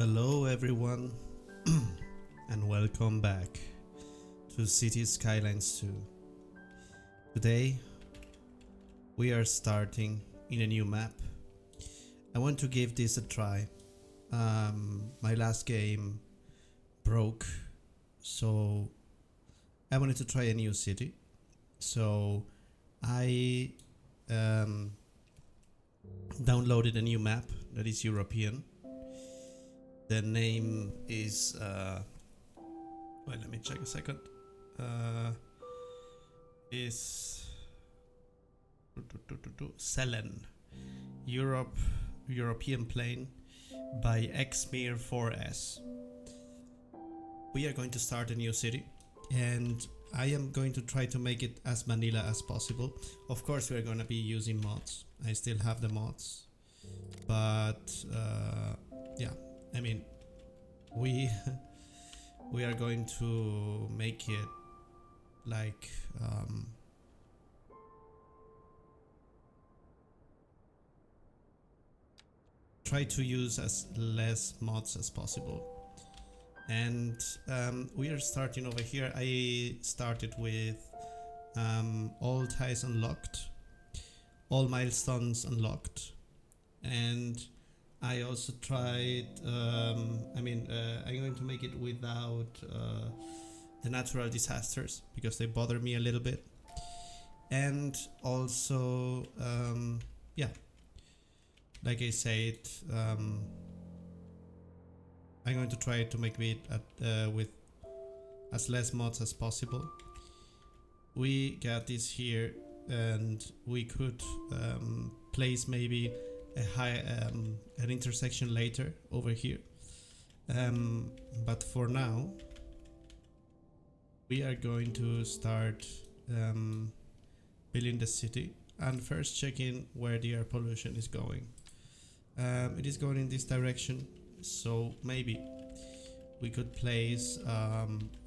Hello everyone and welcome back to Skylines II. Today we are starting in a new map. I want to give this a try. My last game broke, so I wanted to try a new city. So I downloaded a new map that is European. The name is well, let me check a second. Is Selen, European Plane by Xmir 4S. We are going to start a new city, and I am going to try to make it as vanilla as possible. Of course, we are going to be using mods. I still have the mods, but yeah. I mean, we are going to make it like try to use as less mods as possible. And we are starting over here. I started with all ties unlocked, all milestones unlocked, and I also tried, I'm going to make it without the natural disasters because they bother me a little bit. And also, yeah, like I said, I'm going to try to make it with as less mods as possible. We got this here, and we could place maybe an intersection later over here, but for now we are going to start building the city and first checking where the air pollution is going. It is going in this direction, so maybe we could place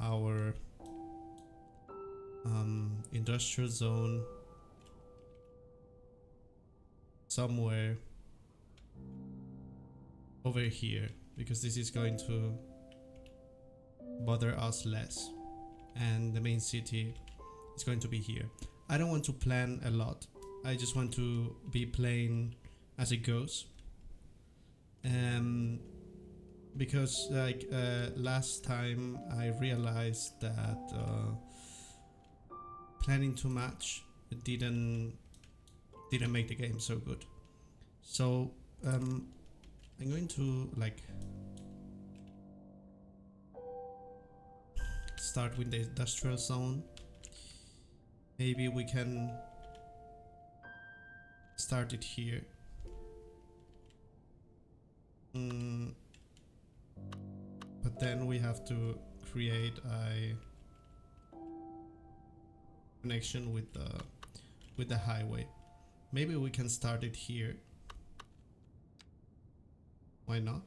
our industrial zone somewhere over here, because this is going to bother us less, and the main city is going to be here. I don't want to plan a lot. I just want to be playing as it goes, because like last time I realized that planning too much didn't make the game so good. So I'm going to like start with the industrial zone. Maybe we can start it here. But then we have to create a connection with the highway. Maybe we can start it here. Why not?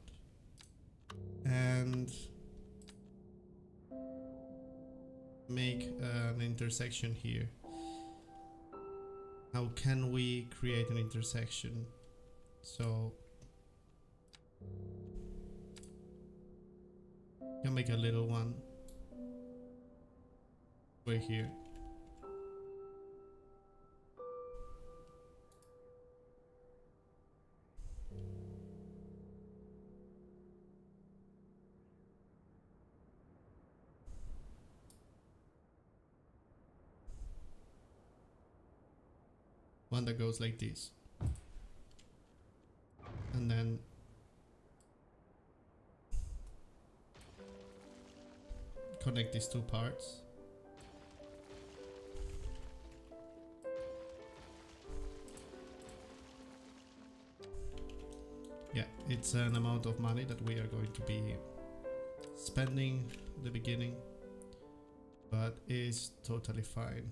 And make an intersection here. How can we create an intersection? So you can make a little one over here. One that goes like this, and then connect these two parts. Yeah, it's an amount of money that we are going to be spending at the beginning, but it's totally fine.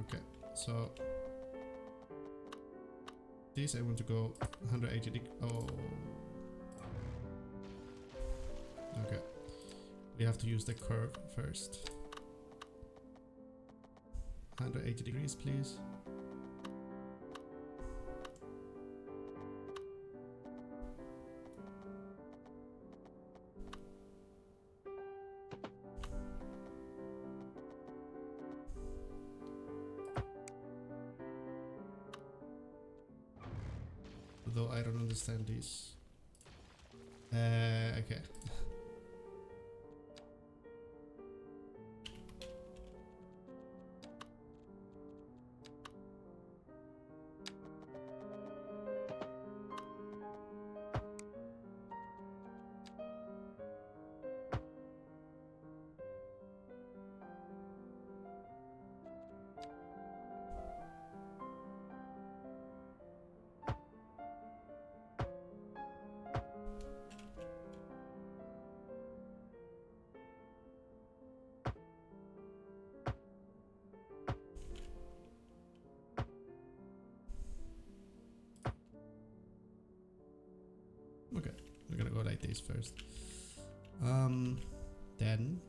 Okay, so this I want to go 180 degrees. Oh, okay. We have to use the curve first. 180 degrees, please. Though I don't understand this. Okay. Okay, we're gonna go like this first. Then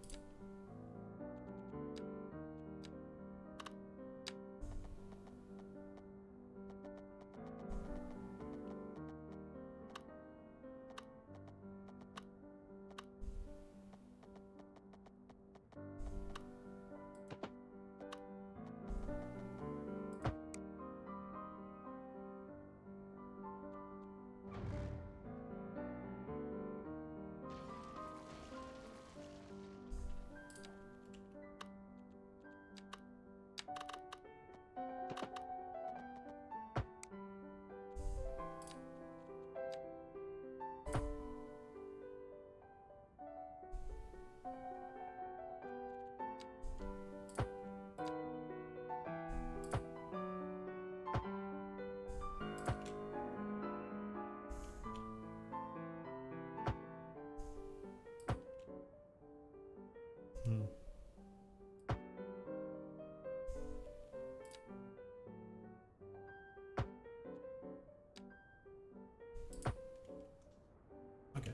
okay,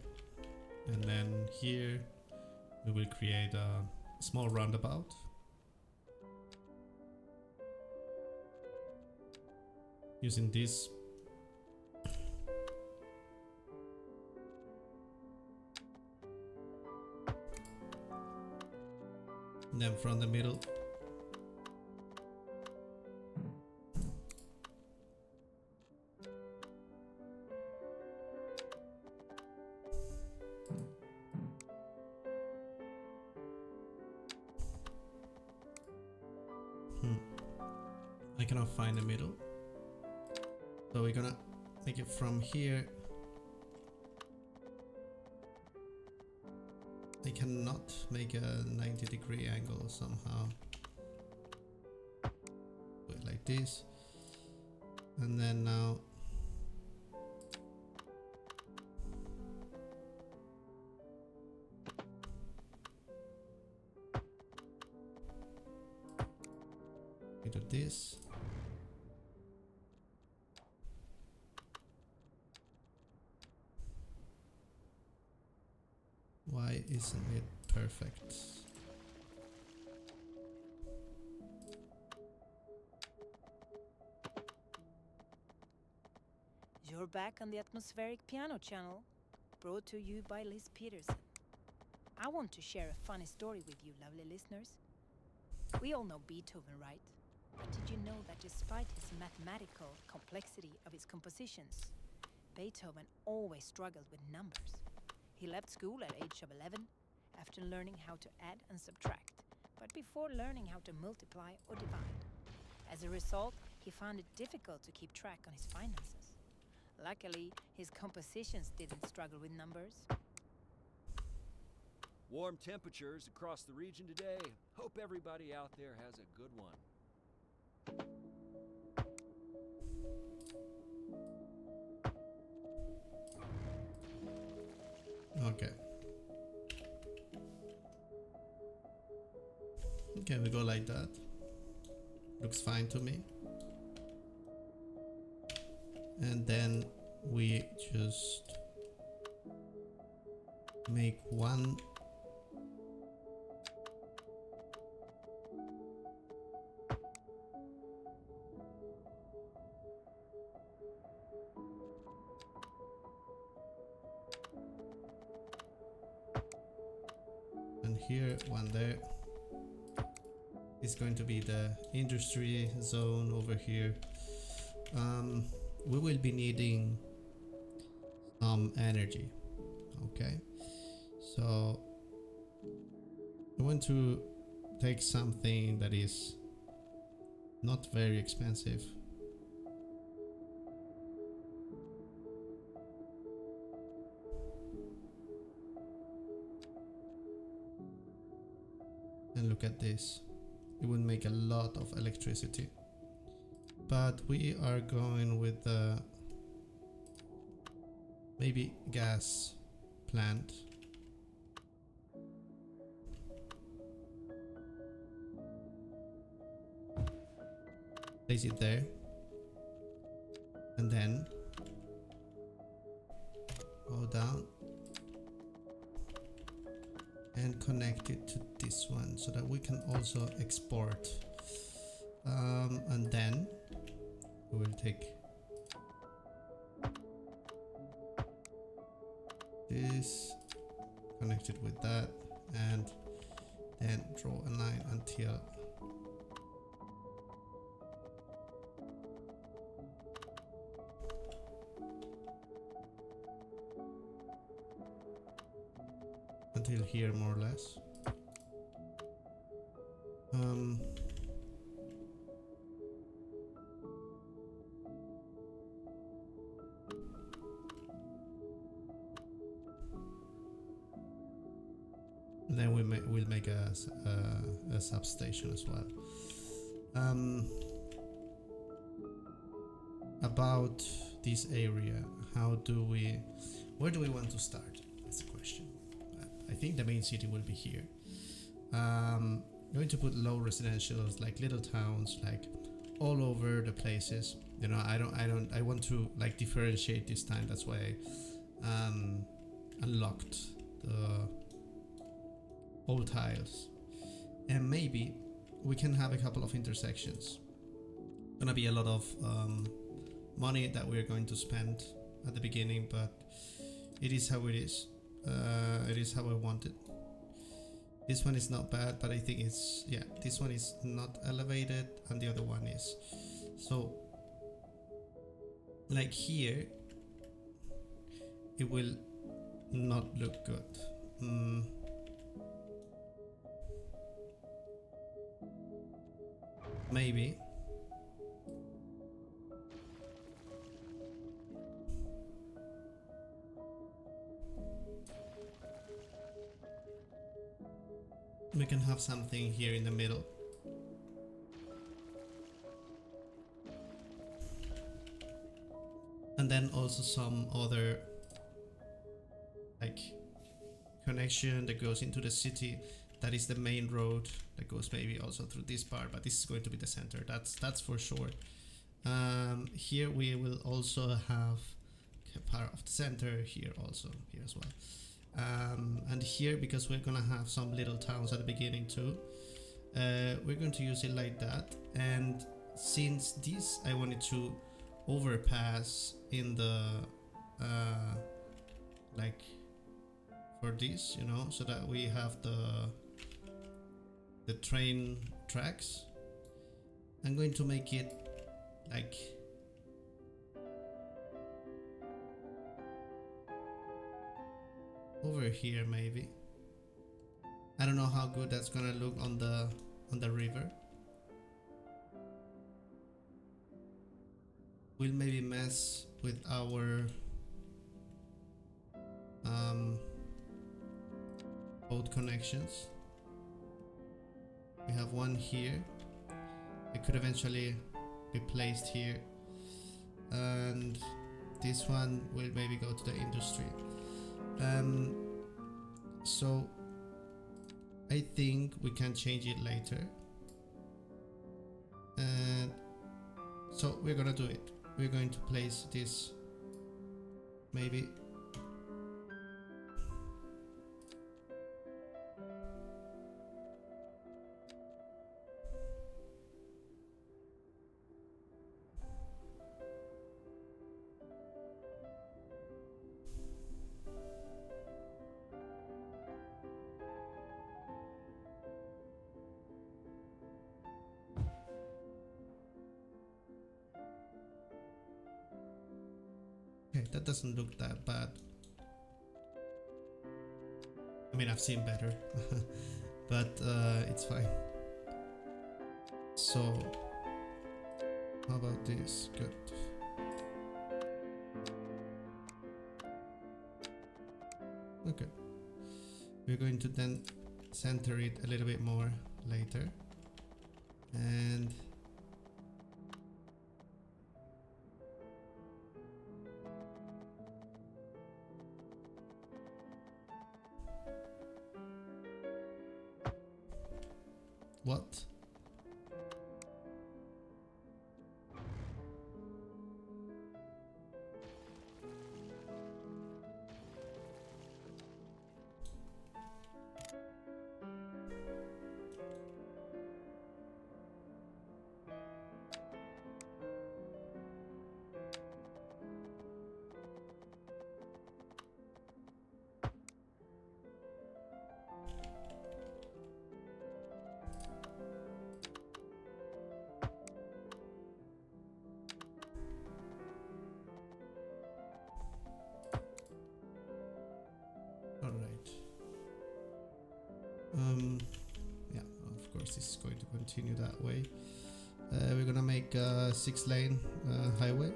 and then here we will create a small roundabout using this. And then from the middle I cannot find the middle, so we're gonna make it from here. I cannot make a 90-degree angle somehow. Do it like this, and then now we do this. Why isn't it perfect? You're back on the atmospheric piano channel, brought to you by Liz Peterson. I want to share a funny story with you, lovely listeners. We all know Beethoven, right? But did you know that despite his mathematical complexity of his compositions, Beethoven always struggled with numbers? He left school at age of 11 after learning how to add and subtract, but before learning how to multiply or divide. As a result, he found it difficult to keep track on his finances. Luckily, his compositions didn't struggle with numbers. Warm temperatures across the region today. Hope everybody out there has a good one. Okay. Okay, we go like that. Looks fine to me. And then we just make one and here, one there. It's going to be the industry zone over here. We will be needing some energy. Okay, so I want to take something that is not very expensive. And look at this. It would make a lot of electricity. But we are going with the maybe gas plant. Place it there. And then go down and connect it to this one so that we can also export. And then we will take this, connect it with that, and then draw a line until here, more or less. Then we'll make a substation as well. About this area, where do we want to start? That's the question. I think the main city will be here. Going to put low residentials, like little towns, like all over the places. You know, I want to like differentiate this time. That's why I unlocked the old tiles, and maybe we can have a couple of intersections. Gonna be a lot of money that we're going to spend at the beginning, but it is how it is. It is how I want it. This one is not bad, but I think it's, yeah, this one is not elevated and the other one is. So like here it will not look good. Maybe we can have something here in the middle. And then also some other like connection that goes into the city. That is the main road that goes maybe also through this part, but this is going to be the center. That's for sure. Here we will also have a part of the center here also, here as well. And here, because we're gonna have some little towns at the beginning too, we're going to use it like that. And since this I wanted to overpass in the like for this, you know, so that we have the train tracks, I'm going to make it like over here maybe. I don't know how good that's gonna look on the river. We'll maybe mess with our boat connections. We have one here. It could eventually be placed here, and this one will maybe go to the industry. So I think we can change it later, and so we're gonna do it. We're going to place this maybe Okay, that doesn't look that bad. I mean, I've seen better, but it's fine. So, how about this? Good. Okay. We're going to then center it a little bit more later. And what? All right. Yeah, of course this is going to continue that way. We're gonna make a 6-lane highway.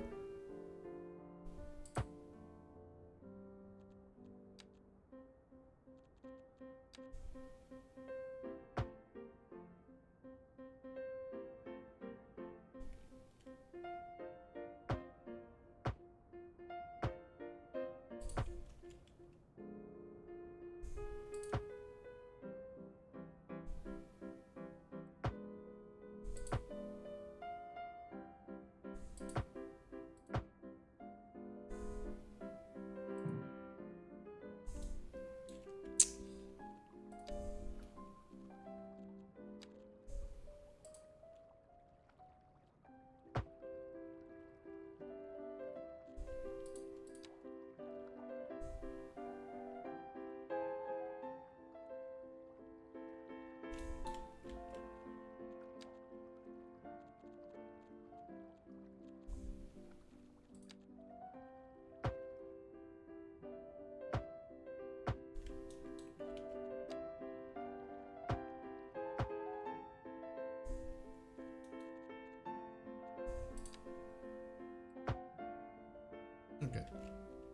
Okay,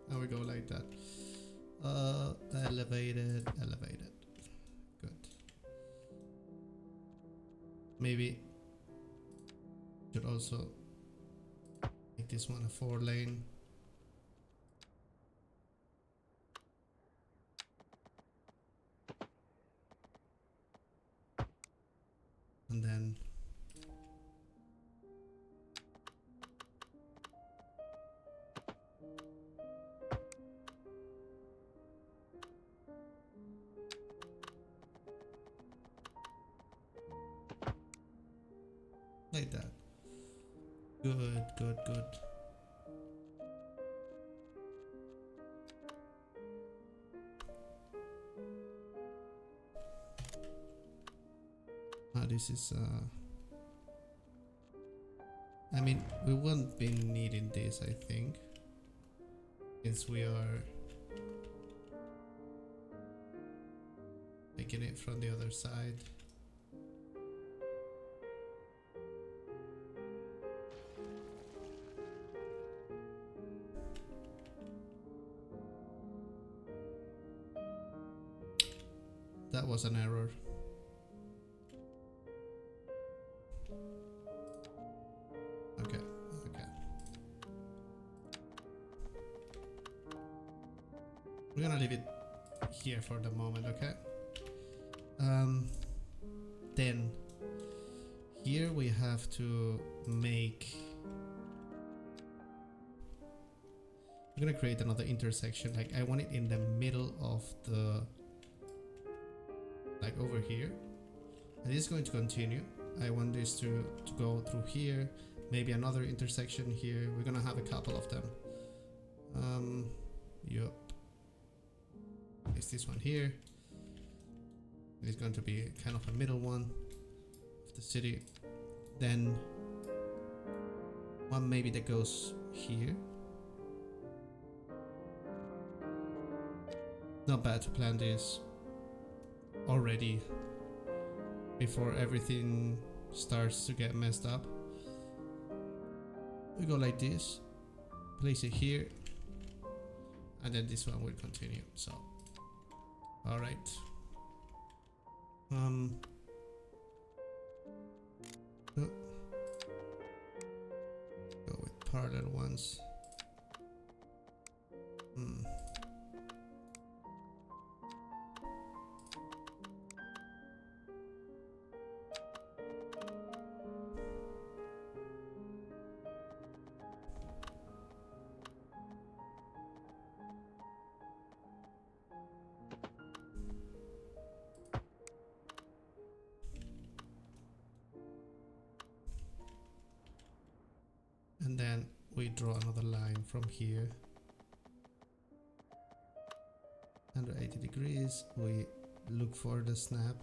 now we go like that. Elevated, elevated. Good. Maybe should also make this one a 4-lane. And then like that. Good, good, good. This is I mean, we won't be needing this, I think, since we are making it from the other side. That was an error. Okay, okay. We're gonna leave it here for the moment, okay? Then here we have to make, we're gonna create another intersection. Like, I want it in the middle of the, like over here, and this is going to continue. I want this to go through here, maybe another intersection here. We're gonna have a couple of them. Yup. It's this one here. It's going to be kind of a middle one of the city. Then one maybe that goes here. Not bad to plan this already before everything starts to get messed up. We go like this, place it here, and then this one will continue. So, all right. No. Go with parallel ones. And then we draw another line from here. 180 degrees. We look for the snap.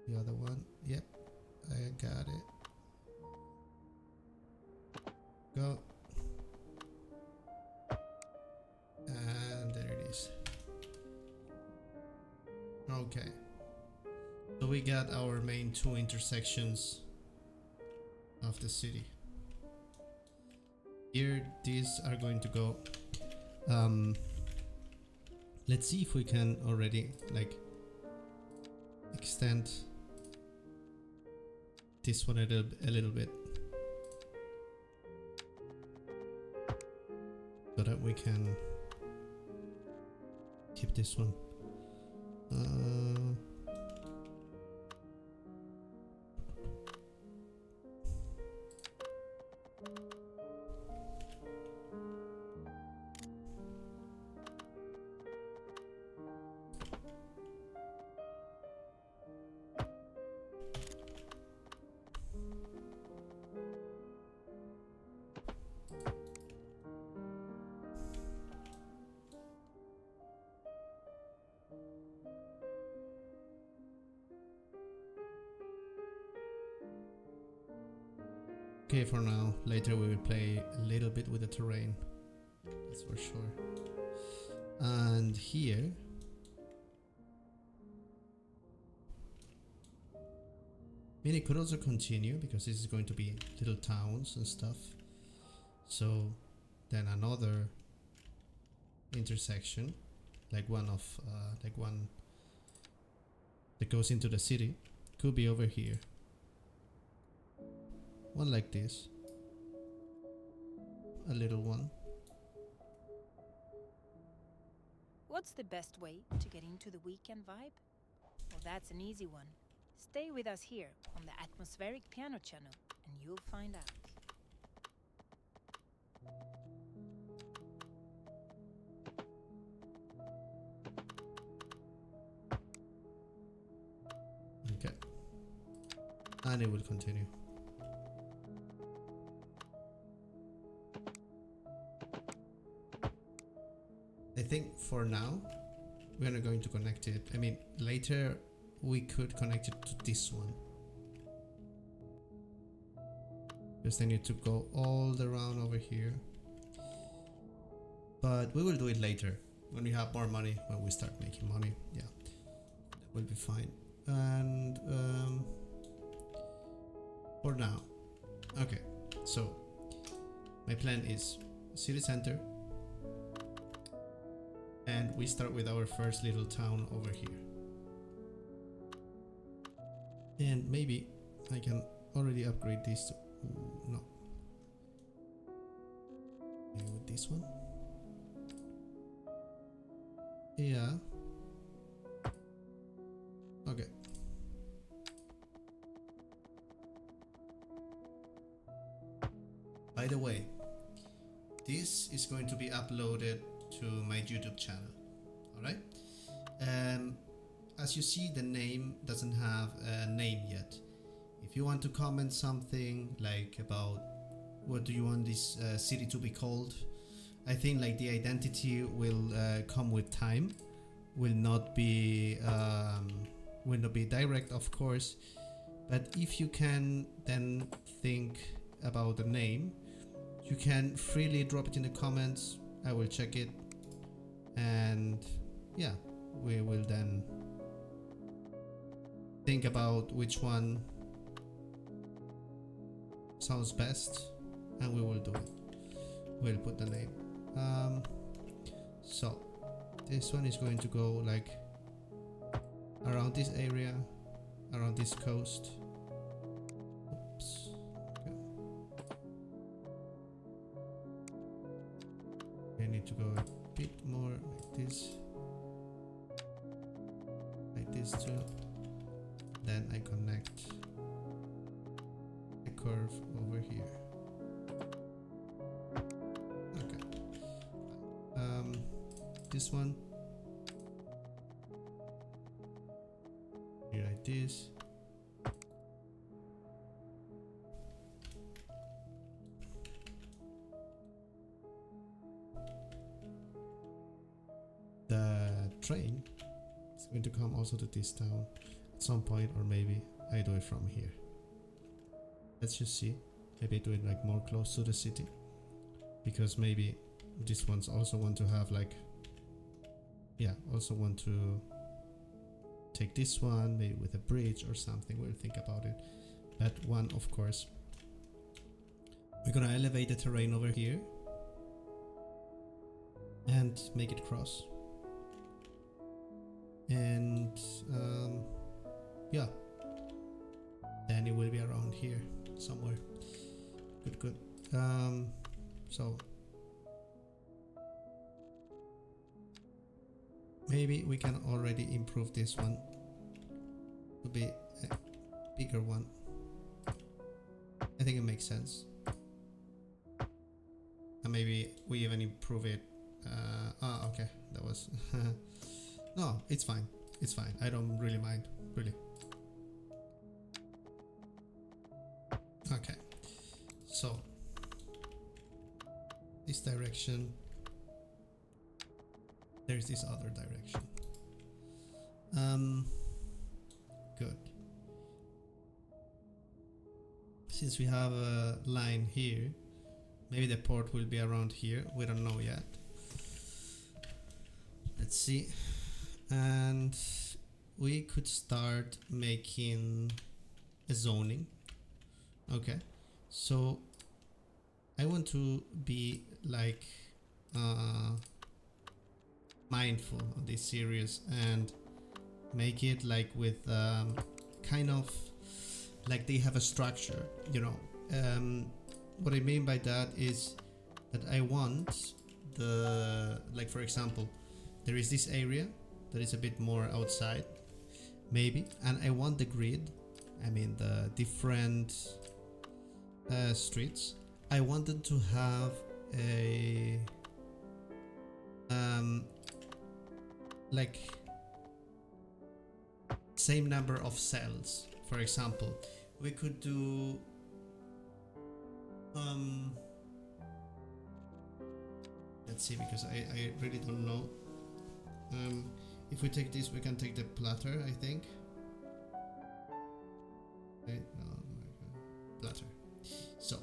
The other one. Yep, I got it. Go. And there it is. Okay. So we got our main two intersections of the city. Here these are going to go. Let's see if we can already like extend this one a little bit so that we can keep this one. Okay, for now. Later we will play a little bit with the terrain. That's for sure. And here I mean, it could also continue because this is going to be little towns and stuff. So then another intersection, like one that goes into the city, could be over here. One like this, a little one. What's the best way to get into the weekend vibe? Well, that's an easy one. Stay with us here on the Atmospheric Piano channel and you'll find out. Okay. And it will continue. I think for now we're not going to connect it. I mean, later we could connect it to this one. Because they need to go all the round over here. But we will do it later when we have more money, when we start making money. Yeah, that will be fine. And for now, okay, so my plan is city center, and we start with our first little town over here. And maybe I can already upgrade this to, no, maybe with this one. Yeah, okay. By the way, this is going to be uploaded to my YouTube channel. Alright? As you see, the name doesn't have a name yet. If you want to comment something like about what do you want this city to be called, I think like the identity will come with time. Will not be direct, of course, but if you can then think about the name, you can freely drop it in the comments. I will check it, and yeah, we will then think about which one sounds best, and we will do it. We'll put the name. So this one is going to go like around this area, around this coast. Oops. Okay. I need to go a bit more like this too. Then I connect a curve over here. Okay. This one. Here like this. The train is going to come also to this town at some point, or maybe I do it from here. Let's just see. Maybe I do it like more close to the city, because maybe these ones also want to have like, yeah, also want to take this one maybe with a bridge or something. We'll think about it. But one, of course, we're gonna elevate the terrain over here and make it cross. And yeah, then it will be around here somewhere. Good. So maybe we can already improve this one to be a bigger one. I think it makes sense. And maybe we even improve it. Okay, that was no, it's fine. It's fine. I don't really mind, really. Okay, so this direction, there's this other direction. Good. Since we have a line here, maybe the port will be around here. We don't know yet. Let's see. And we could start making a zoning. Okay, so I want to be like mindful of this series and make it like with kind of like they have a structure, you know. What I mean by that is that I want the, like for example, there is this area that is a bit more outside maybe, and I want the grid, I mean the different streets, I wanted to have a like same number of cells. For example, we could do let's see, because I really don't know. If we take this, we can take the platter, I think. Okay, no, platter. So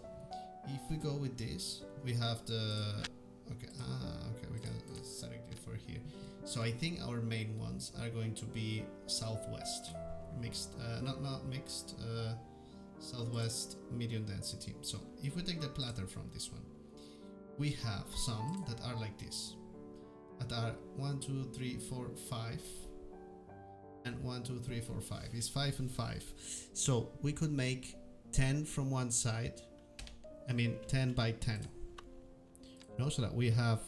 if we go with this, we have the okay, we can select it for here. So I think our main ones are going to be southwest mixed, not mixed, southwest medium density. So if we take the platter from this one, we have some that are like this, that are 1 2 3 4 5 and 1 2 3 4 5 is 5 and 5. So we could make 10 from one side, I mean 10 by 10, no, so that we have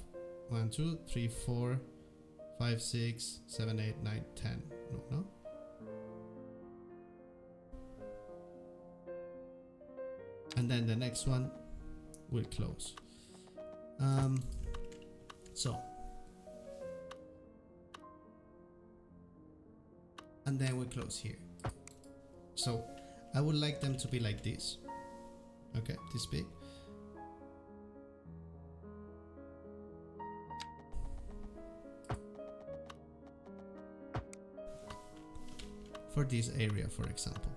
1 2 3 4 5 6 7 8 9 10. No, and then the next one will close. So and then we close here. So I would like them to be like this. Okay, this big. For this area, for example.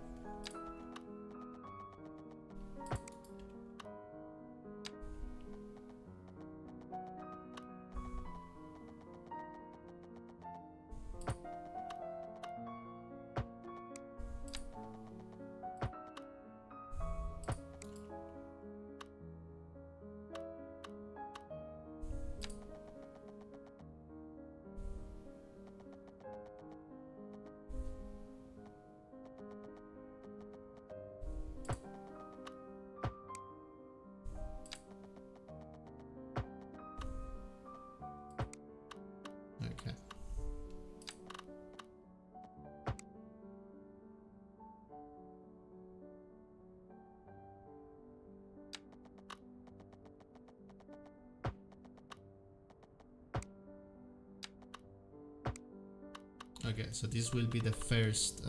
Okay, so this will be the first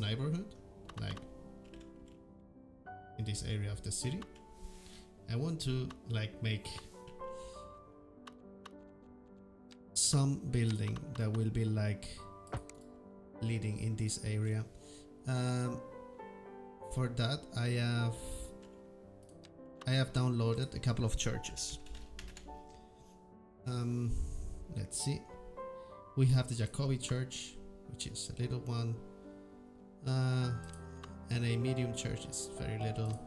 neighborhood, like in this area of the city. I want to like make some building that will be like leading in this area. For that I have downloaded a couple of churches. Let's see. We have the Jacobi Church, which is a little one, and a medium church is very little.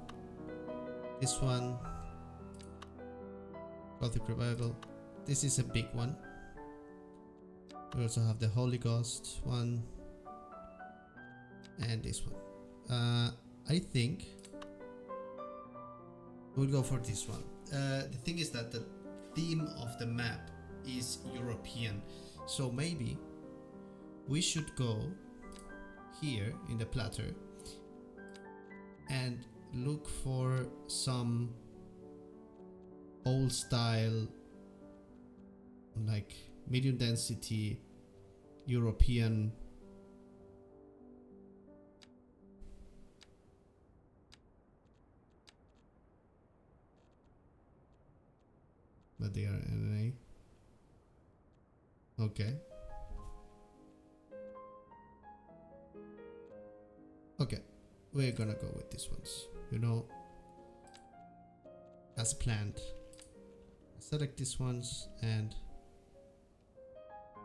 This one, Gothic Revival. This is a big one. We also have the Holy Ghost one, and this one. I think we'll go for this one. The thing is that the theme of the map is European, so maybe we should go here in the platter and look for some old style, like medium density European but they are NA. Okay. Okay, we're gonna go with these ones, you know, as planned. Select these ones and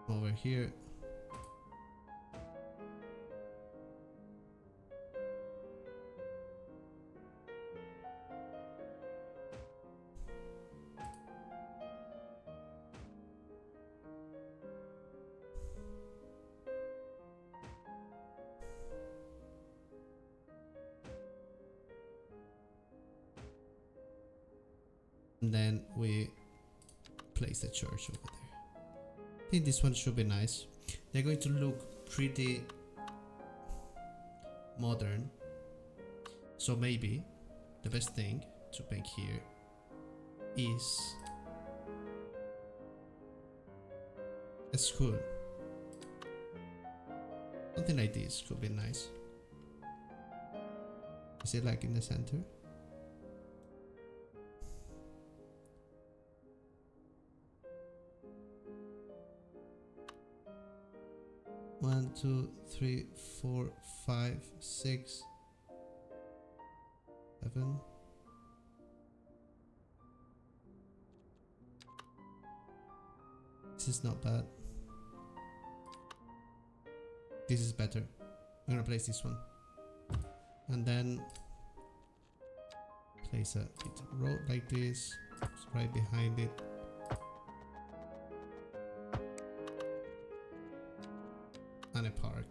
over here. And then we place the church over there. I think this one should be nice. They're going to look pretty modern. So maybe the best thing to make here is a school. Something like this could be nice. Is it like in the center? One, two, three, four, 5, 6, 7. This is not bad. This is better. I'm gonna place this one. And then place a road like this, right behind it. And a park.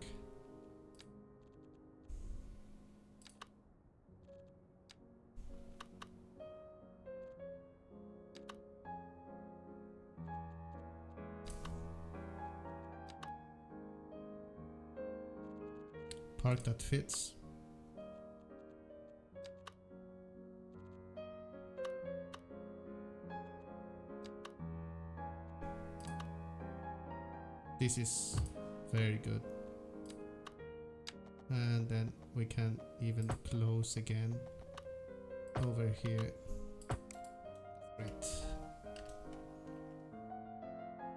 Park that fits. This is very good. And then we can even close again over here. Right.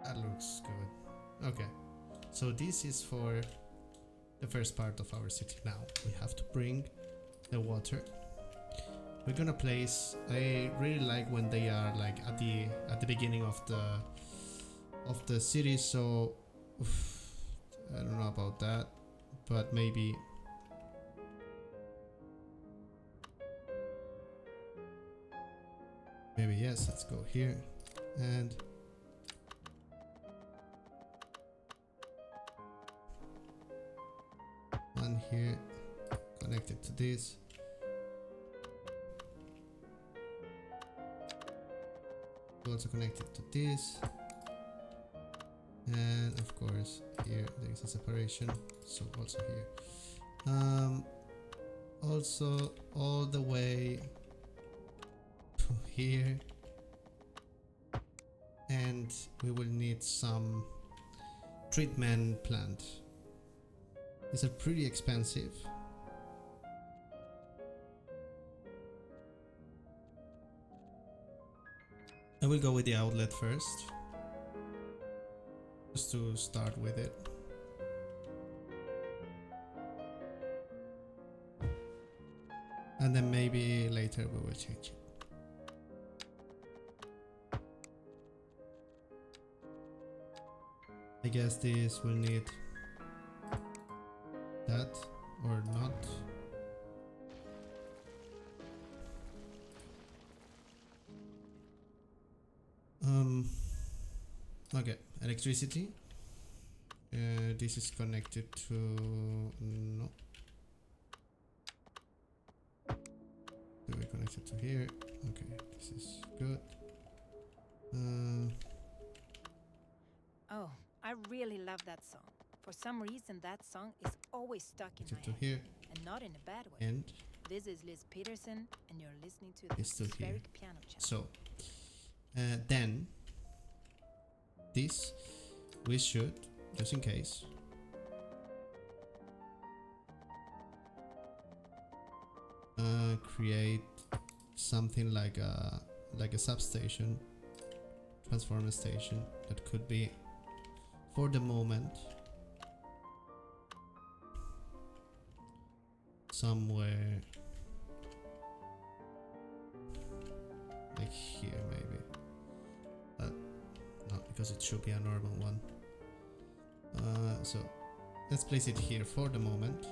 That looks good. Okay. So this is for the first part of our city. Now we have to bring the water. We're gonna place, I really like when they are like at the beginning of the city, so I don't know about that, but maybe yes, let's go here and one here connected to this. Also connected to this, and of course here there is a separation, so also here, also all the way to here, and we will need some treatment plant. These are pretty expensive. I will go with the outlet first, just to start with it. And then maybe later we will change it. I guess this will need that or not. Okay, electricity. This is connected to no. So we connect it to here. Okay, this is good. Oh, I really love that song. For some reason, that song is always stuck in my to head, here and not in a bad way. and This is Liz Peterson, and you're listening to the it's to here. Atmospheric Piano Channel. So then this we should, just in case, create something like a substation, transformer station that could be for the moment somewhere like here maybe. No, because it should be a normal one. So let's place it here for the moment.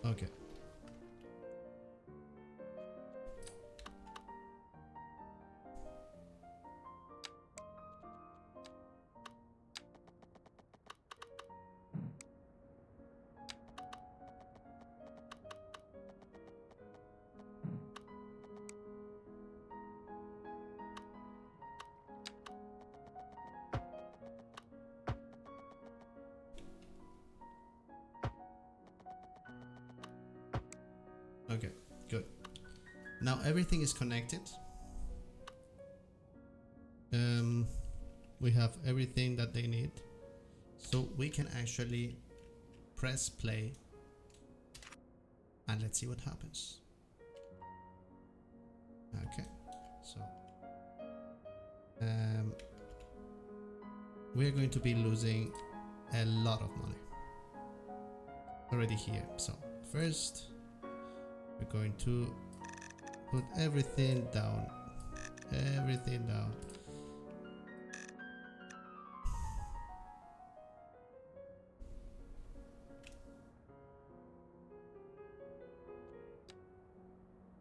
Okay. Okay, good. Now everything is connected. We have everything that they need, so we can actually press play and let's see what happens. Okay, so we're going to be losing a lot of money already here. So first we're going to put everything down. Everything down.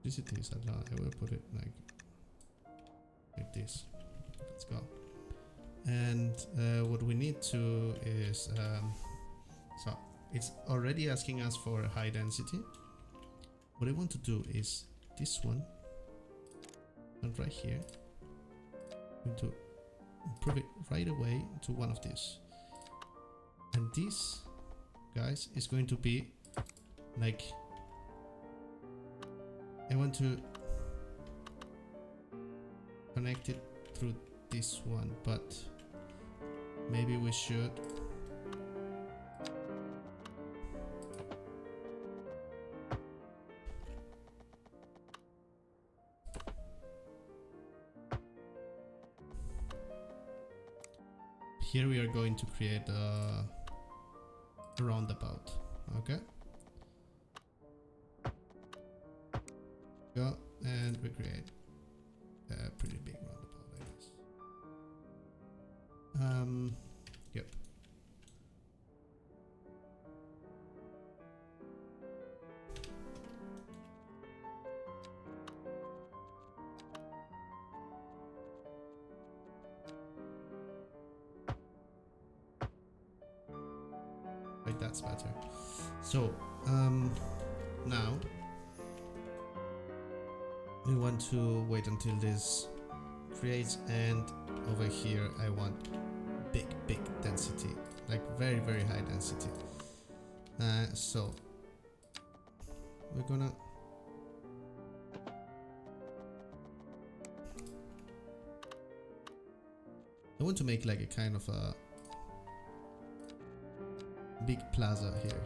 This is a lot. I will put it like this. Let's go. And what we need to is so it's already asking us for a high density. What I want to do is this one, and right here, I'm going to improve it right away to one of these. And this, guys, is going to be like, I want to connect it through this one, but maybe we should here we are going to create a roundabout. Okay, go and we create a pretty big roundabout, I guess. Yep. Right, that's better. So now we want to wait until this creates, and over here I want big density, like very high density. So we're gonna I want to make like a kind of a big plaza here.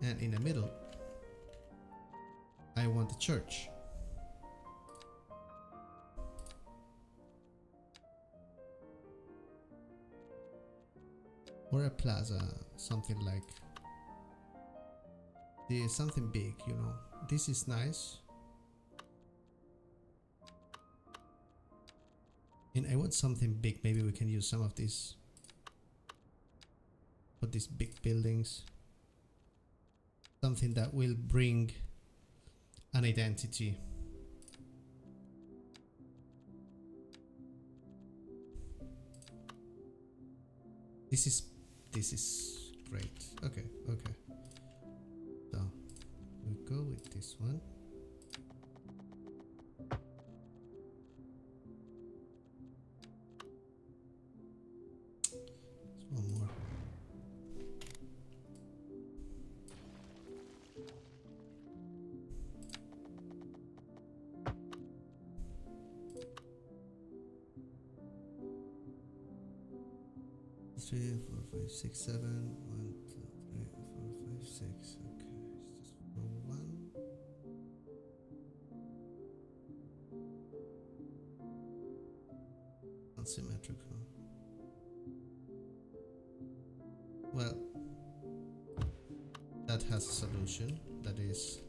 And in the middle, I want a church. Or a plaza, something like there's something big, you know. This is nice. And I want something big. Maybe we can use some of these for these big buildings. Something that will bring an identity. This is great. Okay. So we'll go with this one. One more. Three, 4, 5, 6, 7. 1, 2, 3, 4, 5, 6. Okay, it's just for one. Unsymmetrical. Well, that has a solution. That is,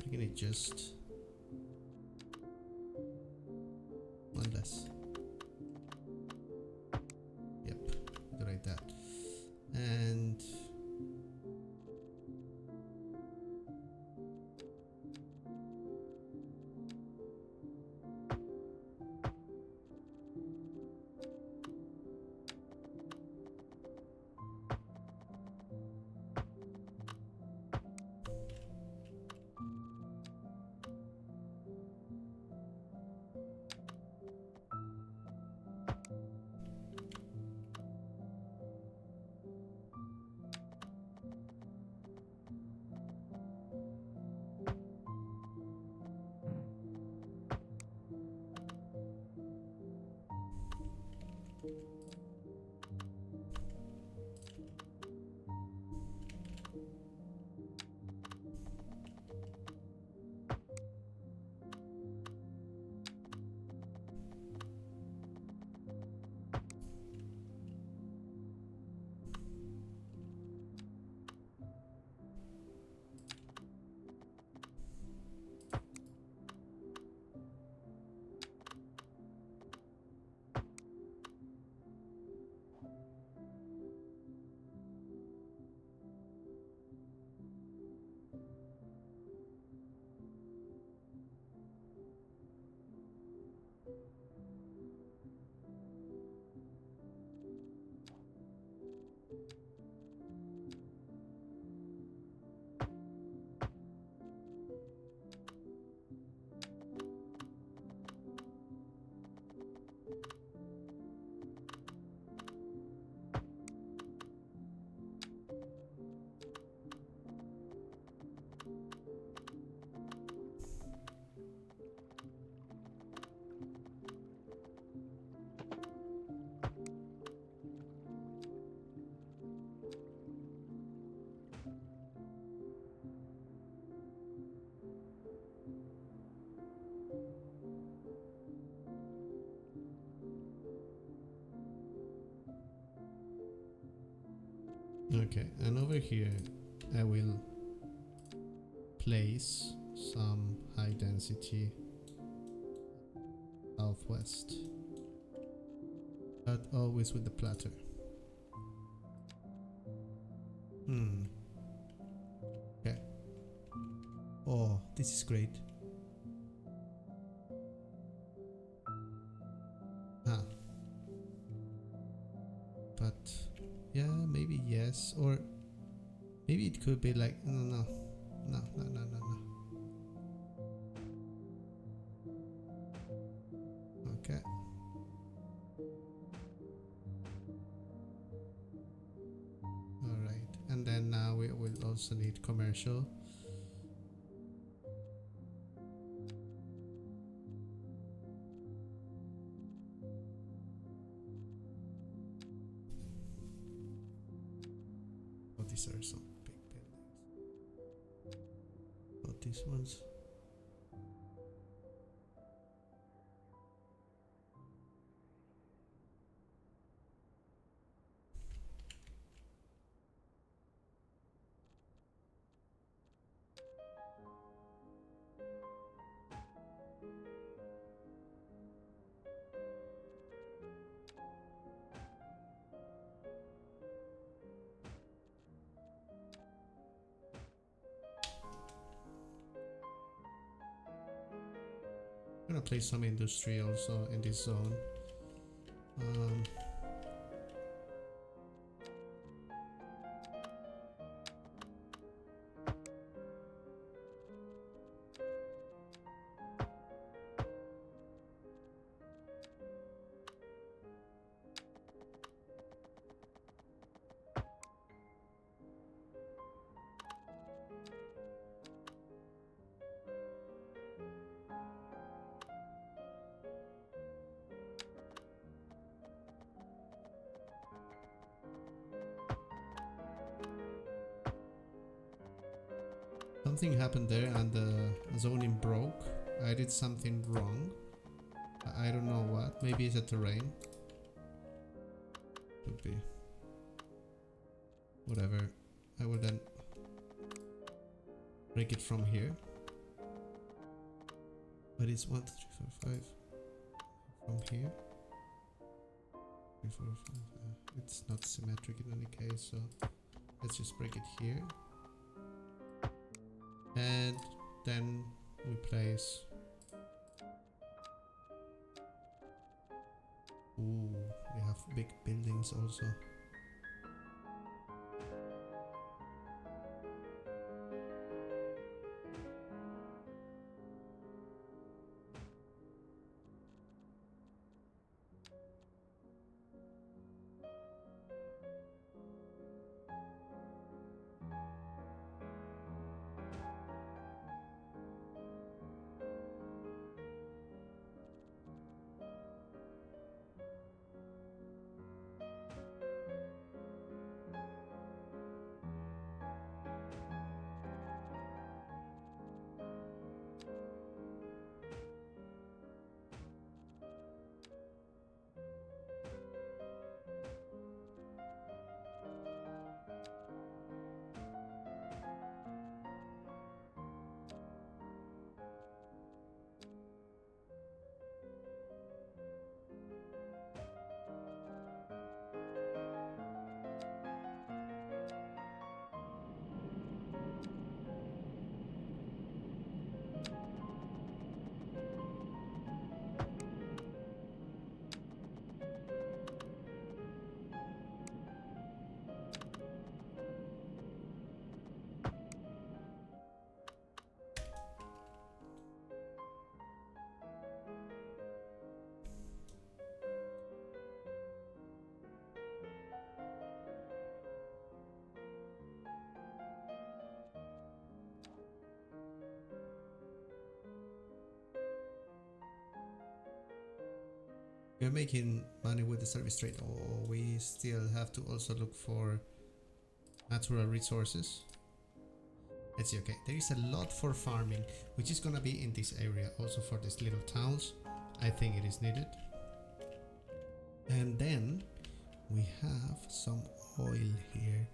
we're gonna just one less. Yep, like that. And okay, and over here I will place some high density southwest, but always with the platter. Okay. Oh, this is great. But yeah, maybe yes, or maybe it could be like no. also need commercial. Oh, these are some big buildings. Oh, these ones. I'm gonna place some industry also in this zone. Um, Something happened there and the zoning broke. I did something wrong. I don't know what. Maybe it's a terrain. Could be. Whatever. I will then break it from here. But it's 1, 2, 3, 4, 5 from here. 3, 4, 5. It's not symmetric in any case, so let's just break it here. And then we place. Ooh, we have big buildings also. We're making money with the service trade, or we still have to also look for natural resources. Let's see. Okay, there is a lot for farming, which is gonna be in this area, also for these little towns. I think it is needed. And then we have some oil here,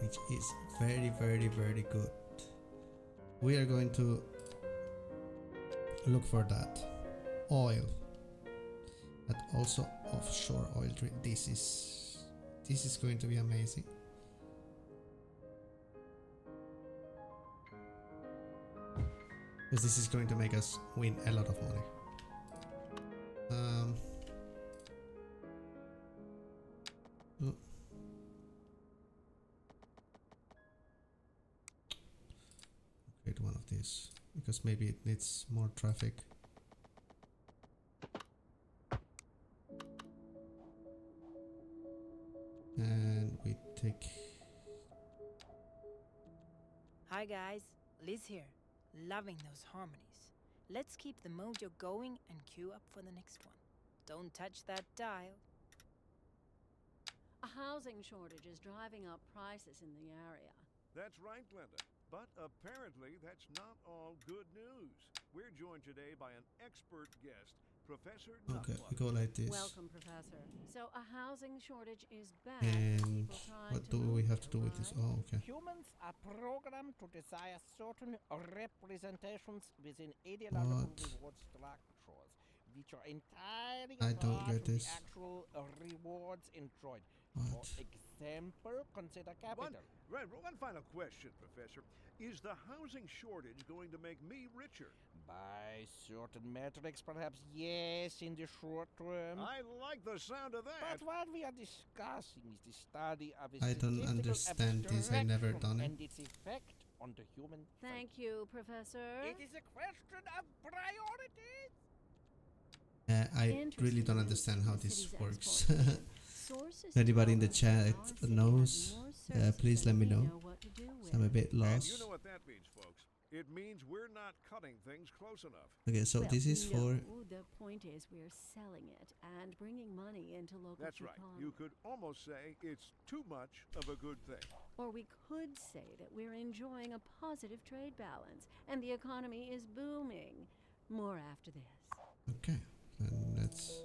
which is very, very, very good. We are going to look for that oil. But also offshore oil drill. This is going to be amazing. Because this is going to make us win a lot of money. Oh. Create one of these because maybe it needs more traffic. And we take Liz here, loving those harmonies. Let's keep the mojo going and queue up for the next one. Don't touch that dial. A housing shortage is driving up prices in the area. That's right, Glenda. But apparently that's not all good news. We're joined today by an expert guest, Professor Okay, we Nutbuck. go like this. Welcome, Professor. So a housing shortage is bad And for people trying what to do move we have to here, do with this? right? Oh, okay. Humans are programmed to desire certain representations within ideological What? reward structures, which are entirely I don't apart get from this. the actual rewards enjoyed. What? For example, consider capital. One final question, Professor. Is the housing shortage going to make me richer? By certain metrics, perhaps yes, in the short term. I like the sound of that. But what we are discussing is the study of a I don't statistical understand this. I never abstraction done it. and its effect on the human Thank psyche. you, Professor. It is a question of priorities. I really don't Interestingly, understand how the this city's works. export Sources Anybody in the tell us that chat our city knows? has more services Please than let me we know. what to do with. I'm a bit And lost. you know what that means, folks. It means we're not cutting things close enough. Okay, so Well, this is no, for. the point is we're selling it and bringing money into local That's right. economy. You could almost say it's too much of a good thing. Or we could say that we're enjoying a positive trade balance and the economy is booming. More after this. Okay, then let's.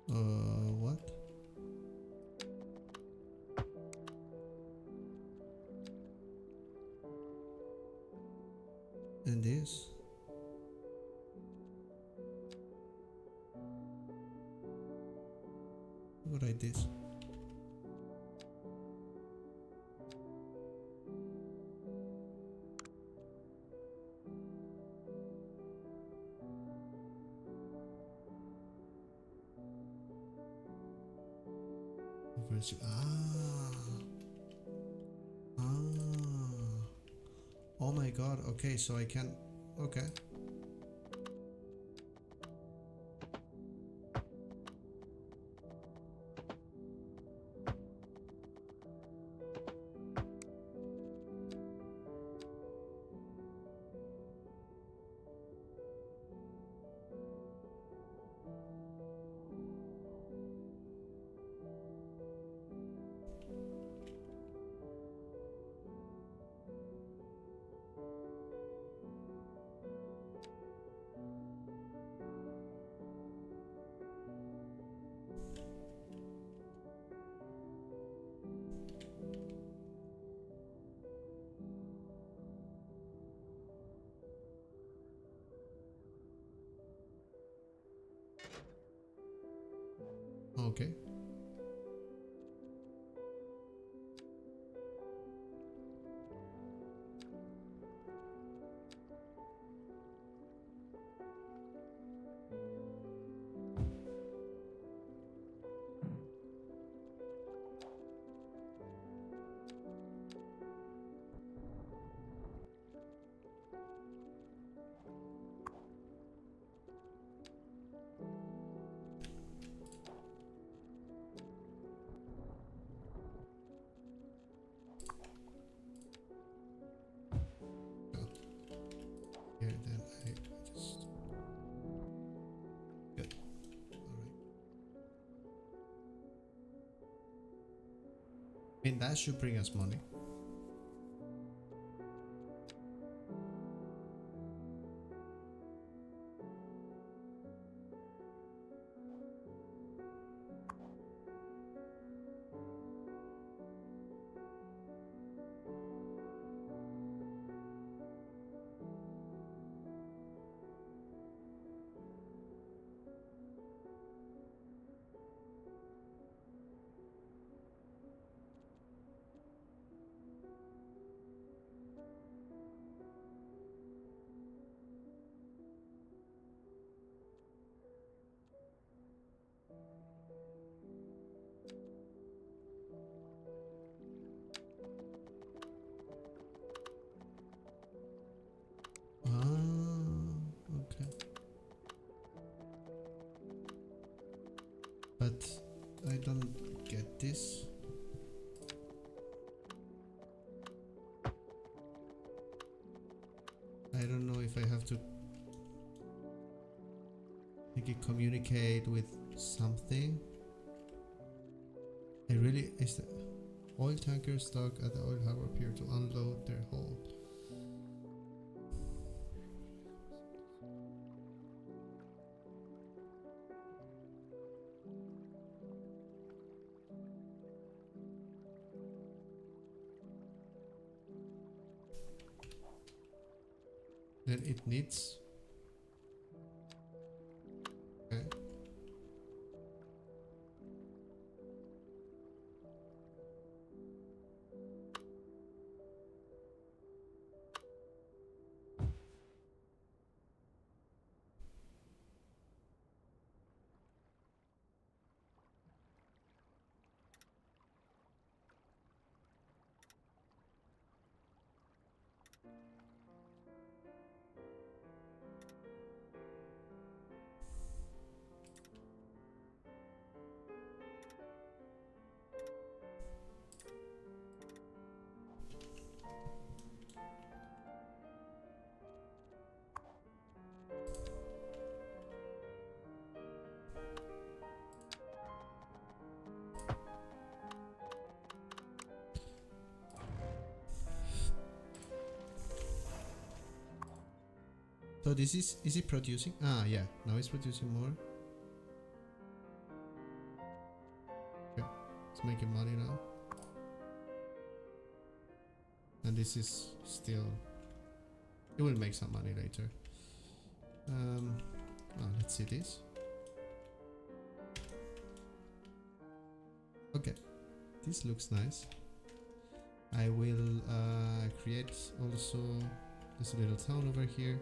What? And this? Go like this. Ah. Oh my god, okay, so I can. Okay. Okay. Here then I just good. Alright. I mean that should bring us money. but I don't get this. I don't know if I have to make it communicate with something. Is the oil tanker stuck at the oil harbor pier to unload their hold. Then it needs. Okay. So this is it producing? Ah, yeah, now it's producing more. Okay, it's making money now. And this is still, it will make some money later. Let's see this. Okay, this looks nice. I will create also this little town over here.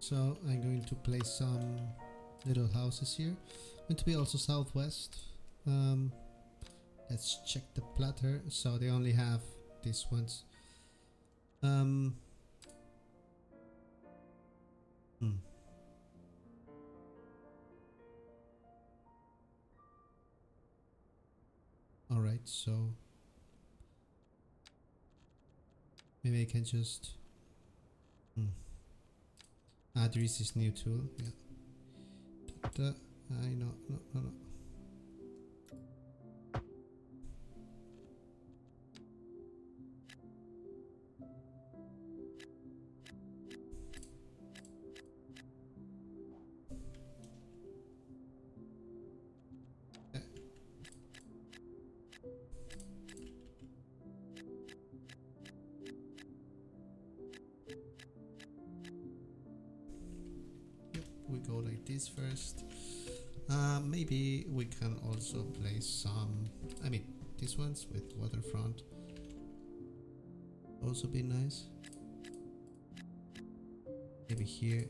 So I'm going to place some little houses here. Going to be also southwest. Let's check the platter. So they only have these ones. All right, so maybe I can just. Ah, there is this new tool. Yeah. I know. No. We go like this first. Maybe we can also place some, I mean, these ones with waterfront. Also be nice. Maybe here.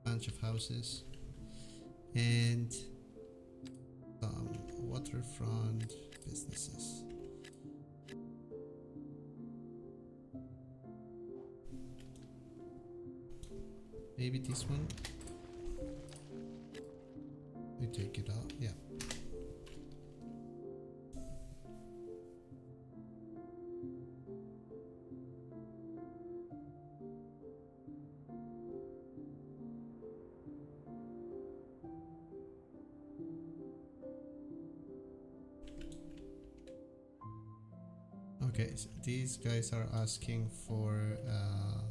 Bunch of houses. And some waterfront businesses. Maybe this one. We take it out, yeah. Okay, so these guys are asking for a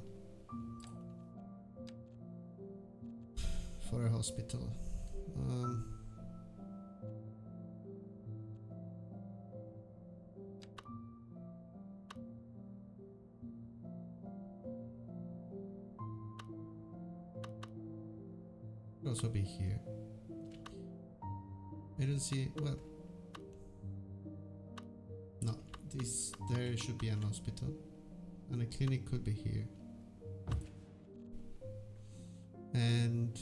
hospital. Could also be here. I don't see, well, no, there should be an hospital, and a clinic could be here. And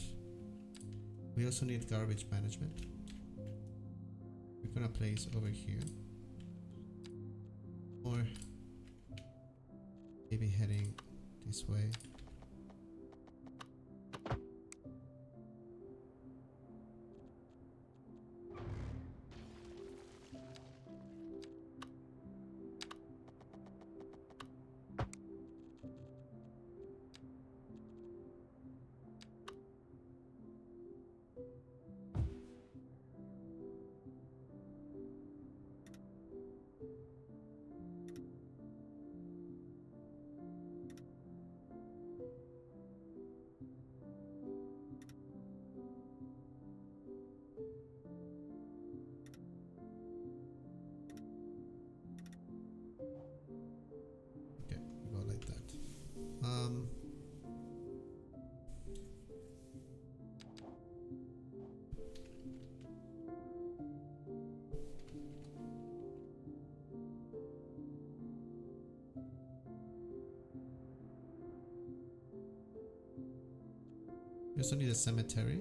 we also need garbage management. We're gonna place over here. Or maybe heading this way. We also need a cemetery.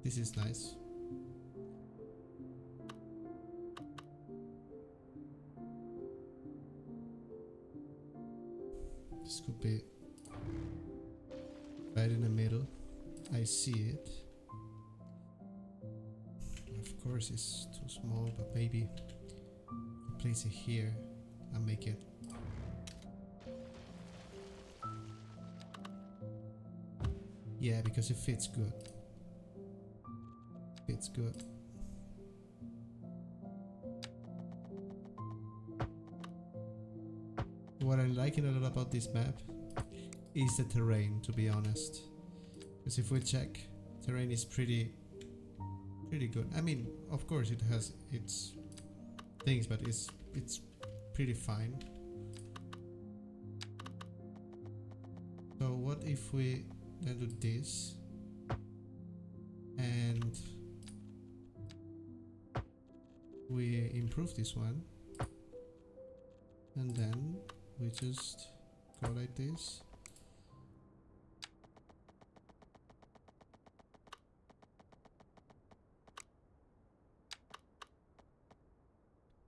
This is nice. This could be right in the middle. I see it. Of course it's too small, but maybe place it here and make it yeah, because it fits good. Fits good. What I'm liking a lot about this map is the terrain, to be honest. Because if we check, terrain is pretty good. I mean, of course it has its things, but it's pretty fine. So what if we then do this and we improve this one, and then we just go like this.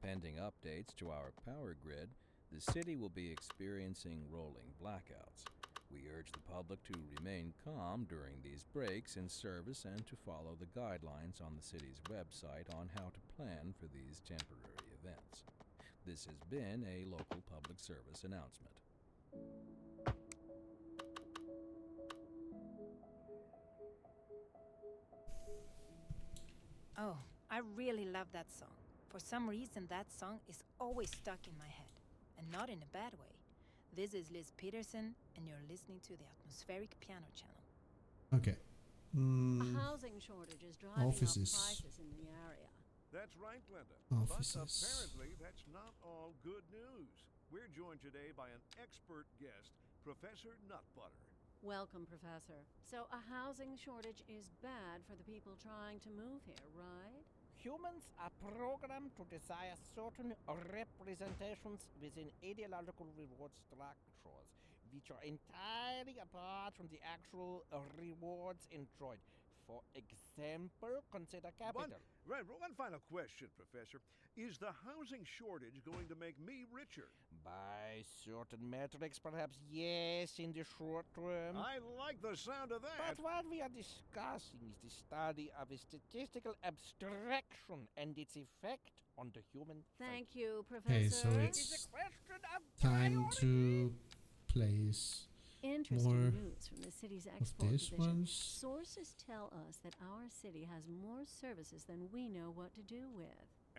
Pending updates to our power grid, the city will be experiencing rolling blackouts. We urge the public to remain calm during these breaks in service and to follow the guidelines on the city's website on how to plan for these temporary events. This has been a local public service announcement. Oh, I really love that song. For some reason, that song is always stuck in my head, and not in a bad way. This is Liz Peterson, and you're listening to the Atmospheric Piano Channel. Okay. A housing shortage is driving Offices. up prices in the area. That's right, Glenda. Offices. But apparently, that's not all good news. We're joined today by an expert guest, Professor Nutbutter. Welcome, Professor. So a housing shortage is bad for the people trying to move here, right? Humans are programmed to desire certain representations within ideological reward structures, which are entirely apart from the actual rewards enjoyed. For example, consider capital. One final question, Professor. Is the housing shortage going to make me richer? By certain metrics, perhaps yes, in the short term. I like the sound of that. But what we are discussing is the study of a statistical abstraction and its effect on the human Thank psyche. you, Professor. Okay, so It is it's a question of time priority. to place Interesting more news from the city's of export these division. ones. Sources tell us that our city has more services than we know what to do with.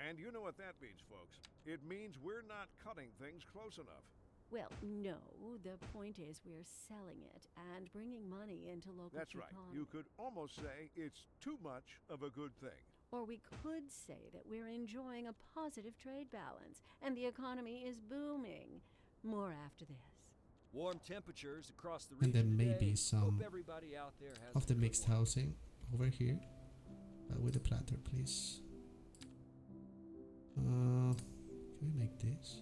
And you know what that means, folks. It means we're not cutting things close enough. Well, no. The point is we're selling it and bringing money into local That's right. economy. You could almost say it's too much of a good thing. Or we could say that we're enjoying a positive trade balance and the economy is booming. More after this. Warm temperatures across the And region then maybe today. some Hope everybody out there has of a the good mixed one. housing over here. With a platter, please. Can we make this?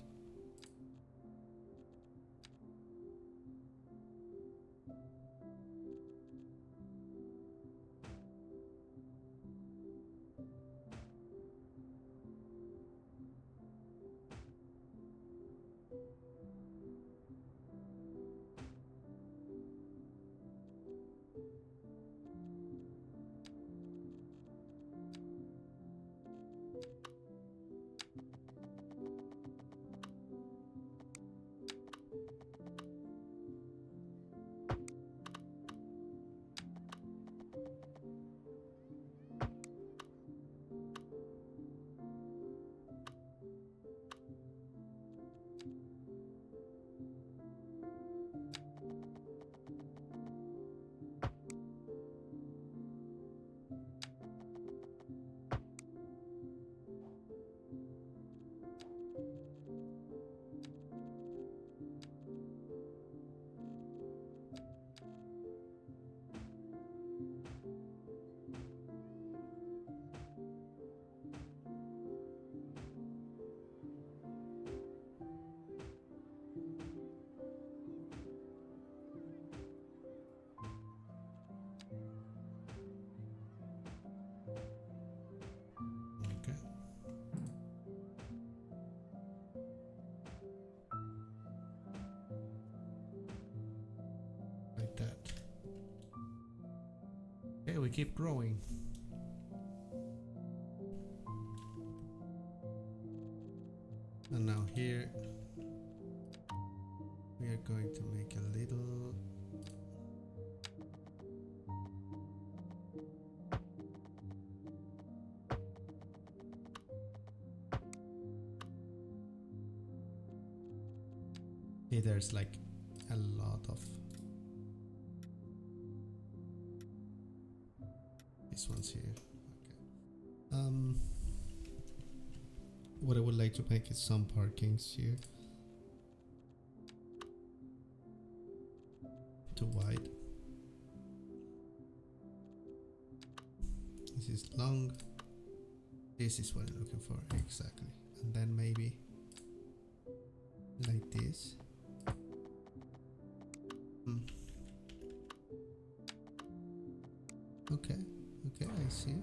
Okay. Like that. Okay, we keep growing. And now here we are going to make a little here. There's like a lot of these ones here. Okay. What I would like to make is some parkings here. Too wide. This is long. This is what I'm looking for exactly. And then maybe like this. Okay, I see.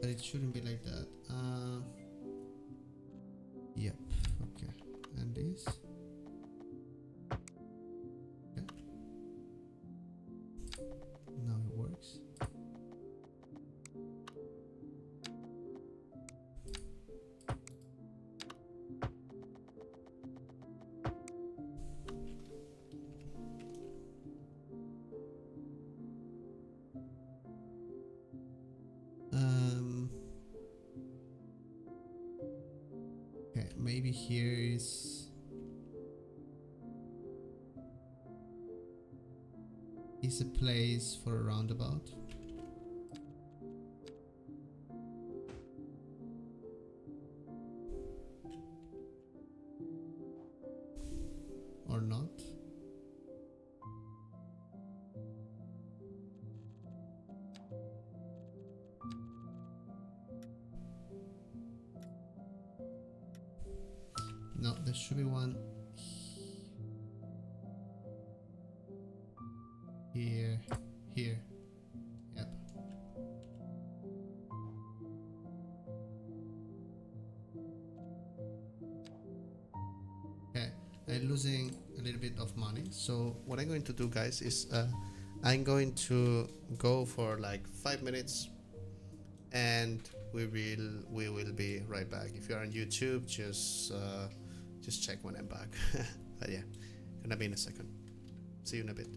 But it shouldn't be like that. Yep, okay. And this. maybe here is a place for a roundabout. Or not. No, there should be one here, here. Yep. Okay, I'm losing a little bit of money. So what I'm going to do, guys, is I'm going to go for like 5 minutes, and we will be right back. If you're on YouTube, just check when I'm back. But yeah, gonna be in a second. See you in a bit.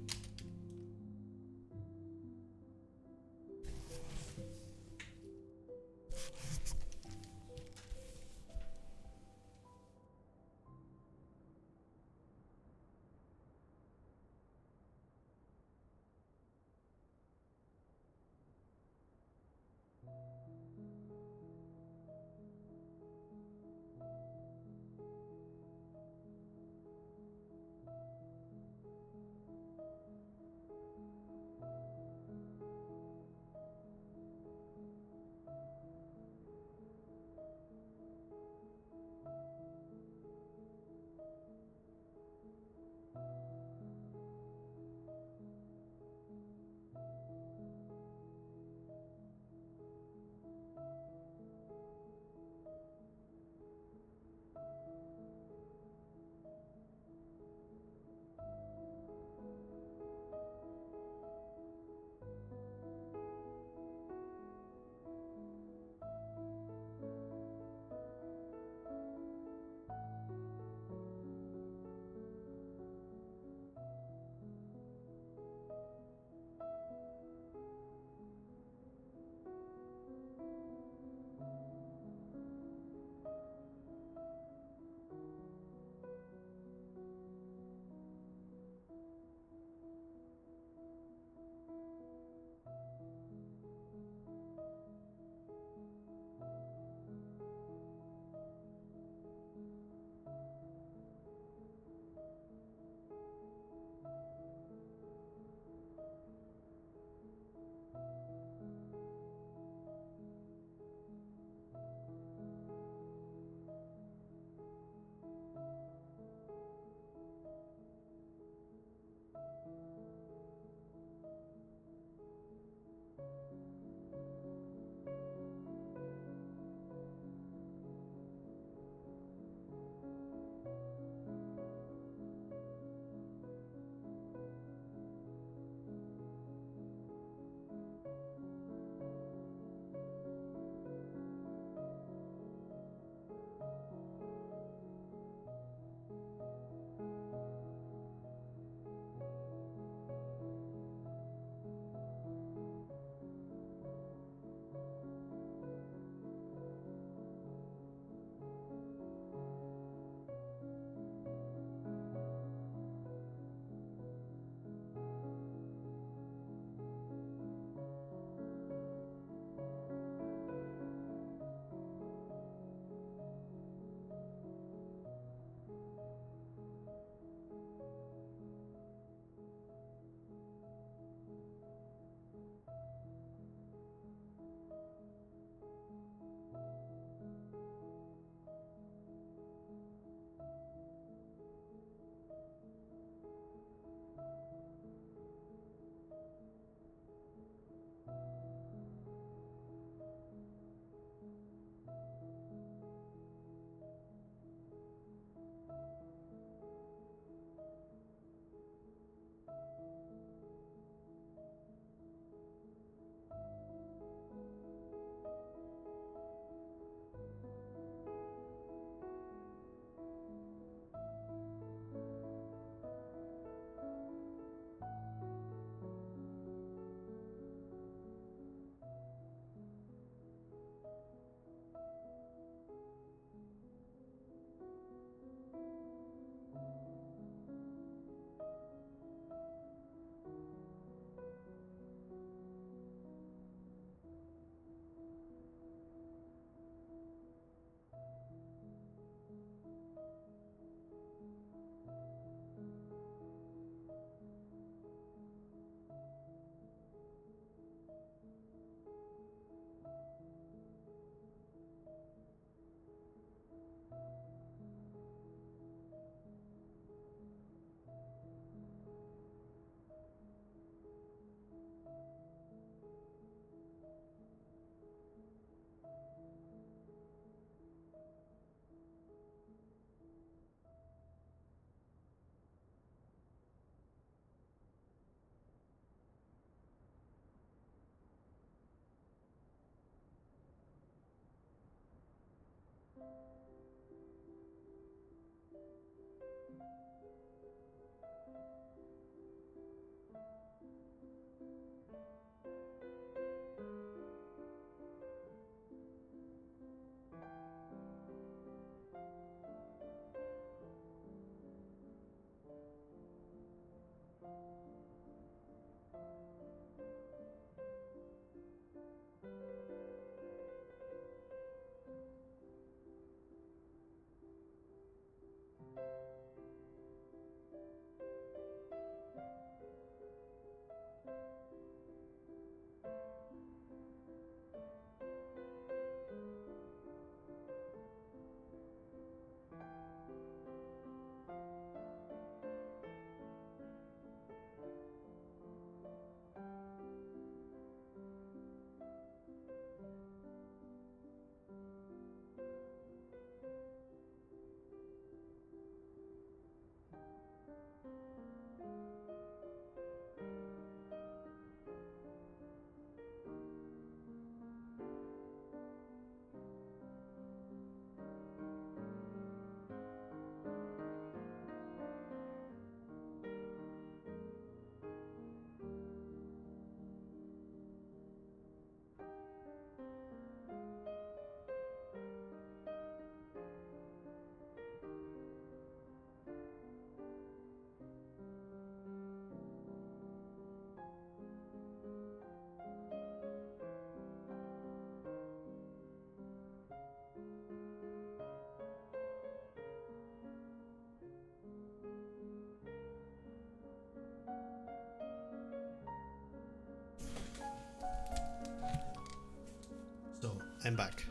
I'm back.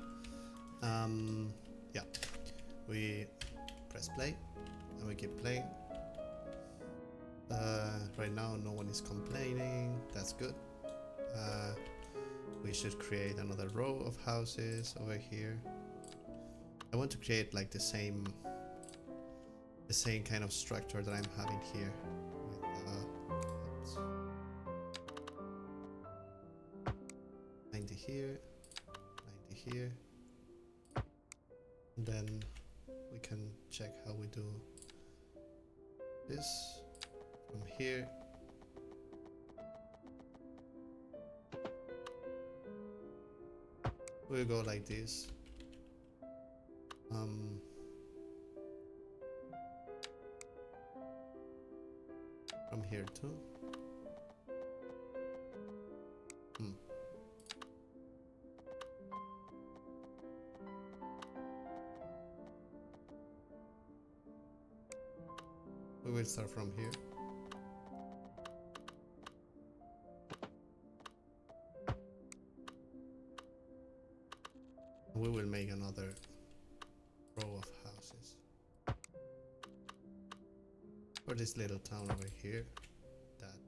Yeah, we press play and we keep playing. Right now no one is complaining, that's good. We should create another row of houses over here. I want to create like the same kind of structure that I'm having here with oops. 90 here, 90 here. And then we can check how we do this from here. We'll go like this. From here too. We will start from here. We will make another row of houses for this little town over here that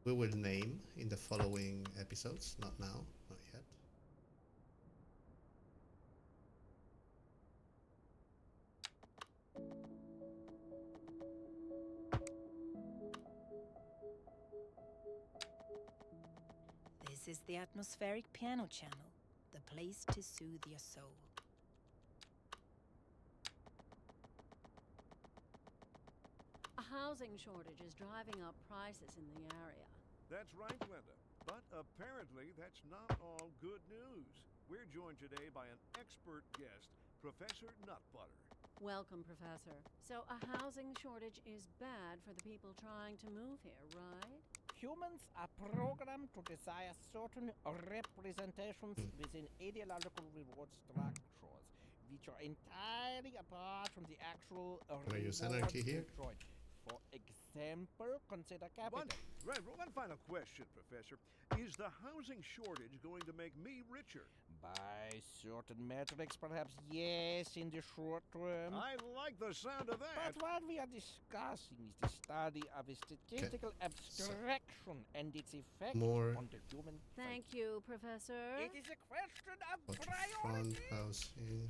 we will name in the following episodes, not now, not yet. This is the atmospheric piano channel, the place to soothe your soul. A housing shortage is driving up prices in the area. That's right, Glenda. But apparently that's not all good news. We're joined today by an expert guest, Professor Nutbutter. Welcome, Professor. So a housing shortage is bad for the people trying to move here, right? Humans are programmed to desire certain representations within ideological reward structures, which are entirely apart from the actual Can I use rewards anarchy here? enjoyed. For example, consider capital. One final question, Professor. Is the housing shortage going to make me richer? By certain metrics, perhaps yes, in the short term. I like the sound of that. But what we are discussing is the study of a statistical abstraction and its effect More on the human Thank you, Professor. It is a question of front priority. housing.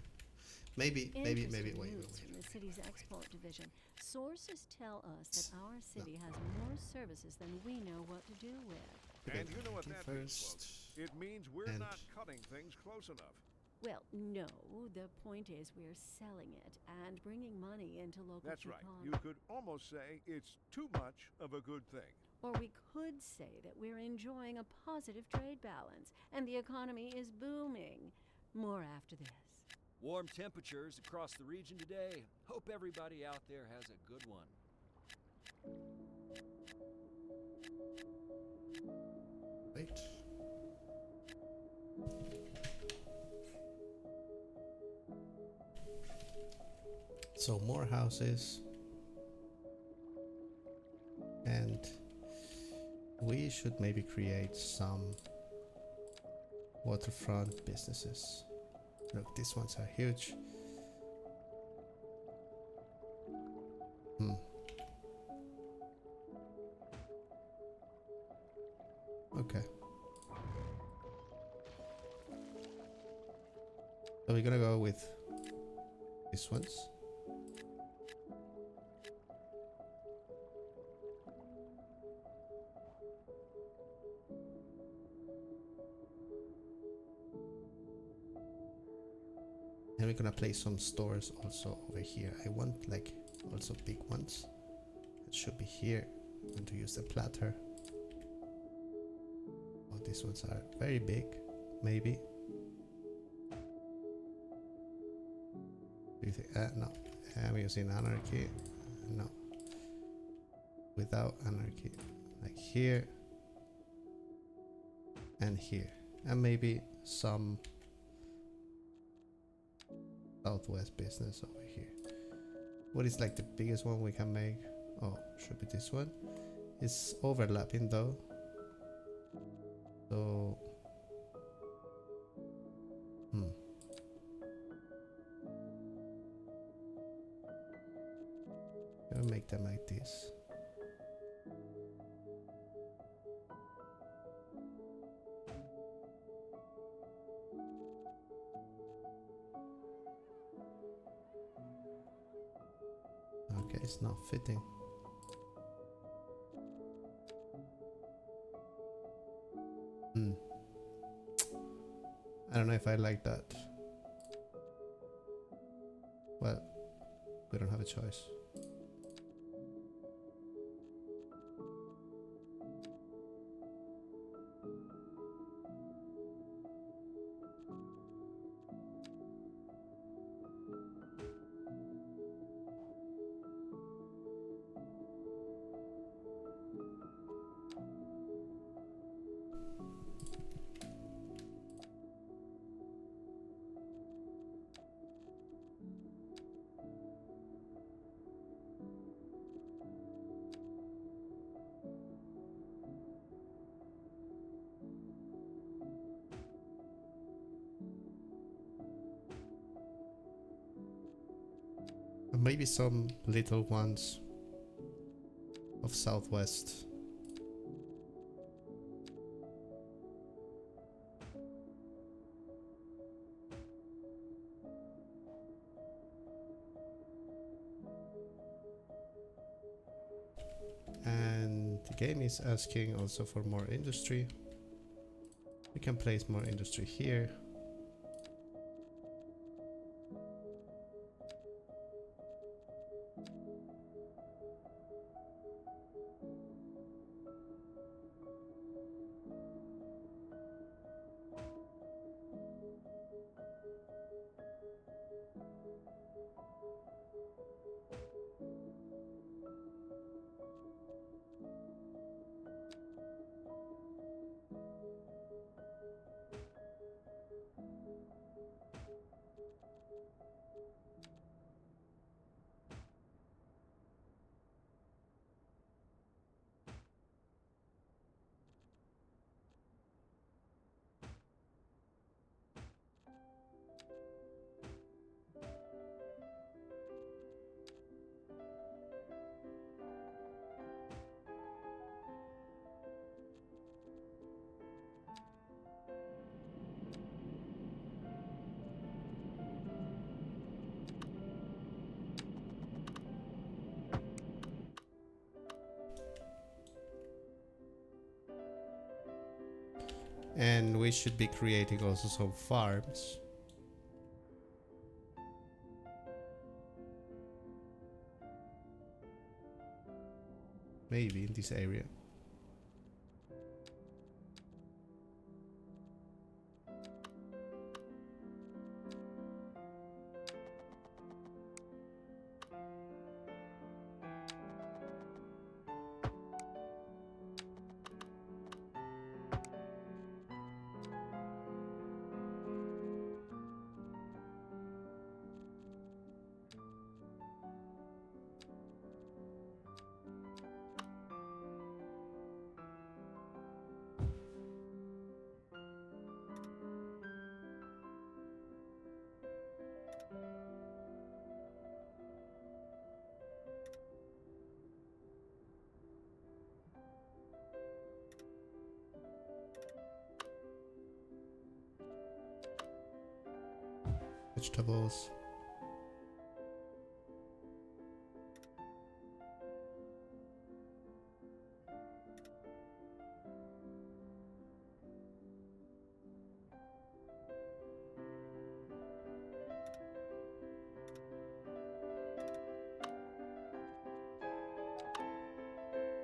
Maybe, Interesting wait. news from the city's export division. Sources tell us that our city has more services than we know what to do with. And you know what that means, First, folks. It means we're and- not cutting things close enough. Well, no. The point is we're selling it and bringing money into local That's right. coupons. You could almost say it's too much of a good thing. Or we could say that we're enjoying a positive trade balance and the economy is booming. More after this. Warm temperatures across the region today. Hope everybody out there has a good one. wait. So more houses. And we should maybe create some waterfront businesses. Look, these ones are huge. Okay. So we're gonna go with these ones. And we're gonna place some stores also over here. I want like also big ones. It should be here. I'm going to use the platter. Oh, these ones are very big, maybe. Do you think? No. I'm using anarchy. No. Without anarchy. Like here. And here. And maybe some Southwest business over here. What is like the biggest one we can make? Oh, should be this one. It's overlapping though. So I'll make them like this. Okay, it's not fitting. I don't know if I like that. Well, we don't have a choice. Maybe some little ones of Southwest. And the game is asking also for more industry. We can place more industry here. And we should be creating also some farms. Maybe in this area. Vegetables.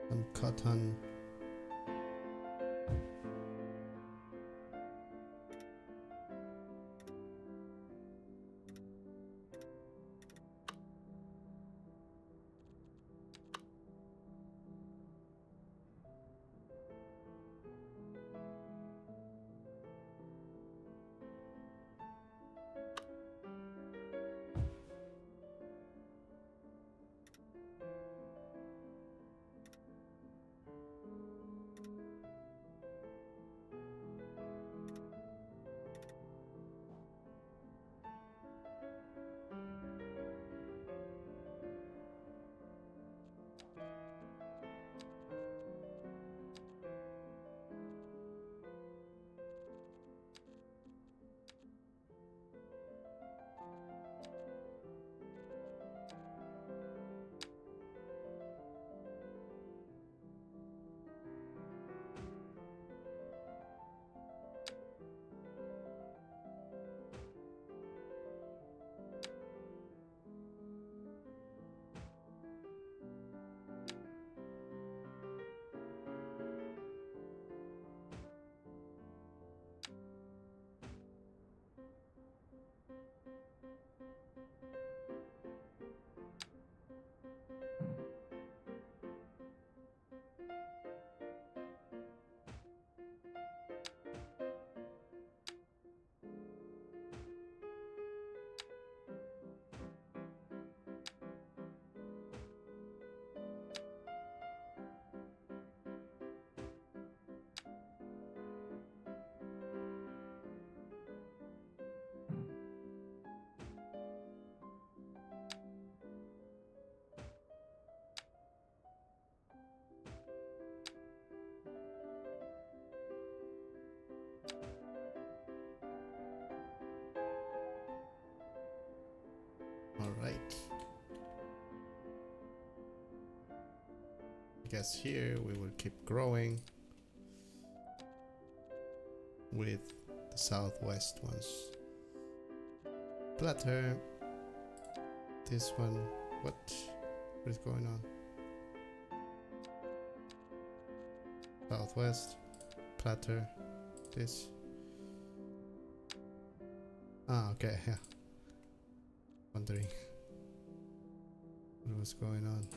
Some cotton. All right. I guess here we will keep growing with the southwest ones. Platter. This one. What is going on? Southwest. Platter. This. Ah, okay, yeah. Wondering what was going on.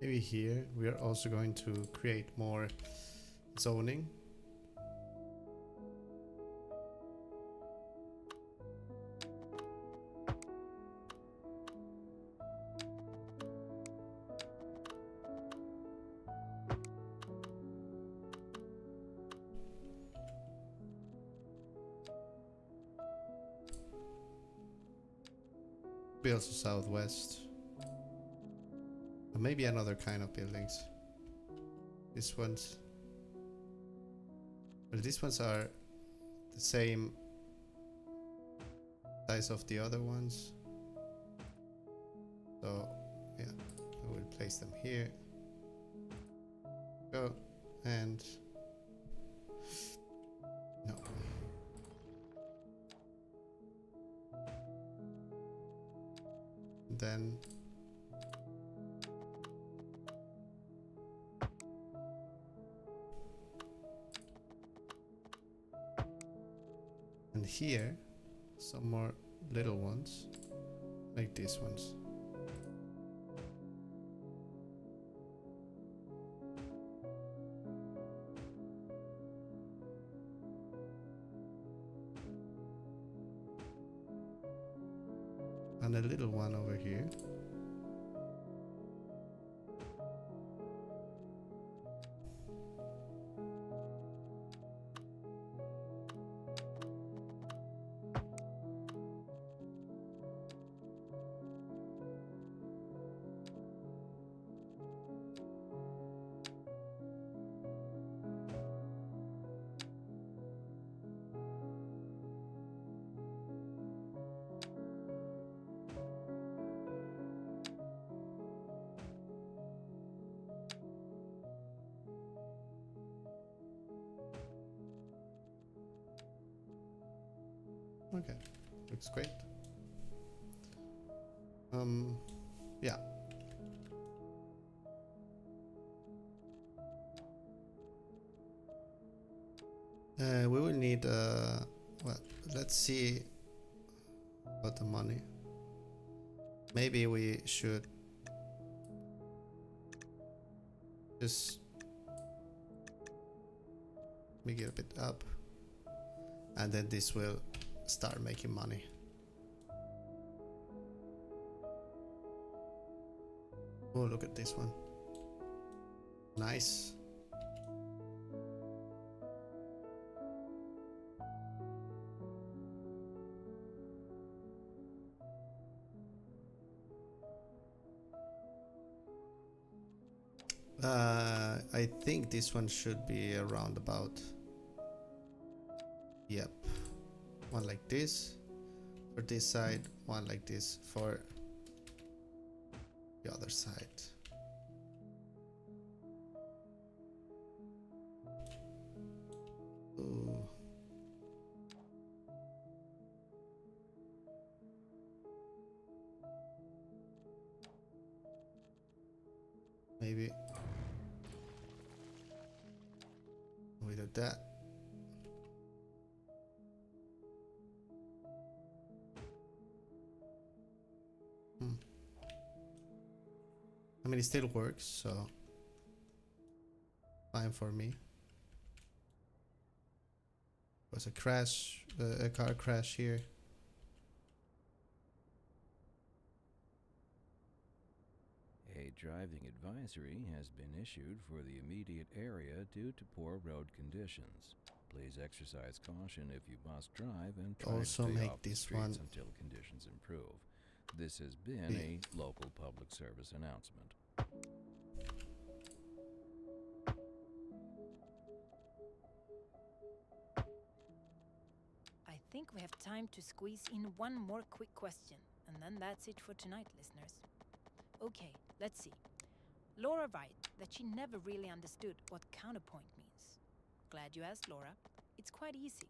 Maybe here we are also going to create more zoning. Be also southwest. Maybe another kind of buildings. These ones. Well, these ones are the same size of the other ones. So, yeah, I will place them here. Go. And no. Then and here some more little ones like these ones. And a little one over here. Okay, looks great. Yeah. We will need well, let's see about the money. Maybe we should just make it a bit up, and then this will start making money. Oh, look at this one. Nice. I think this one should be around about. Yep. One like this for this side, one like this for the other side. Ooh. Maybe we do that. mean, it still works, so fine for me. Was a crash, a car crash here. A driving advisory has been issued for the immediate area due to poor road conditions. Please exercise caution if you must drive and try Also to stay make off the this streets one until conditions improve. This has been a local public service announcement. I think we have time to squeeze in one more quick question, and then that's it for tonight, listeners. Okay, let's see. Laura writes that she never really understood what counterpoint means. Glad you asked, Laura. It's quite easy.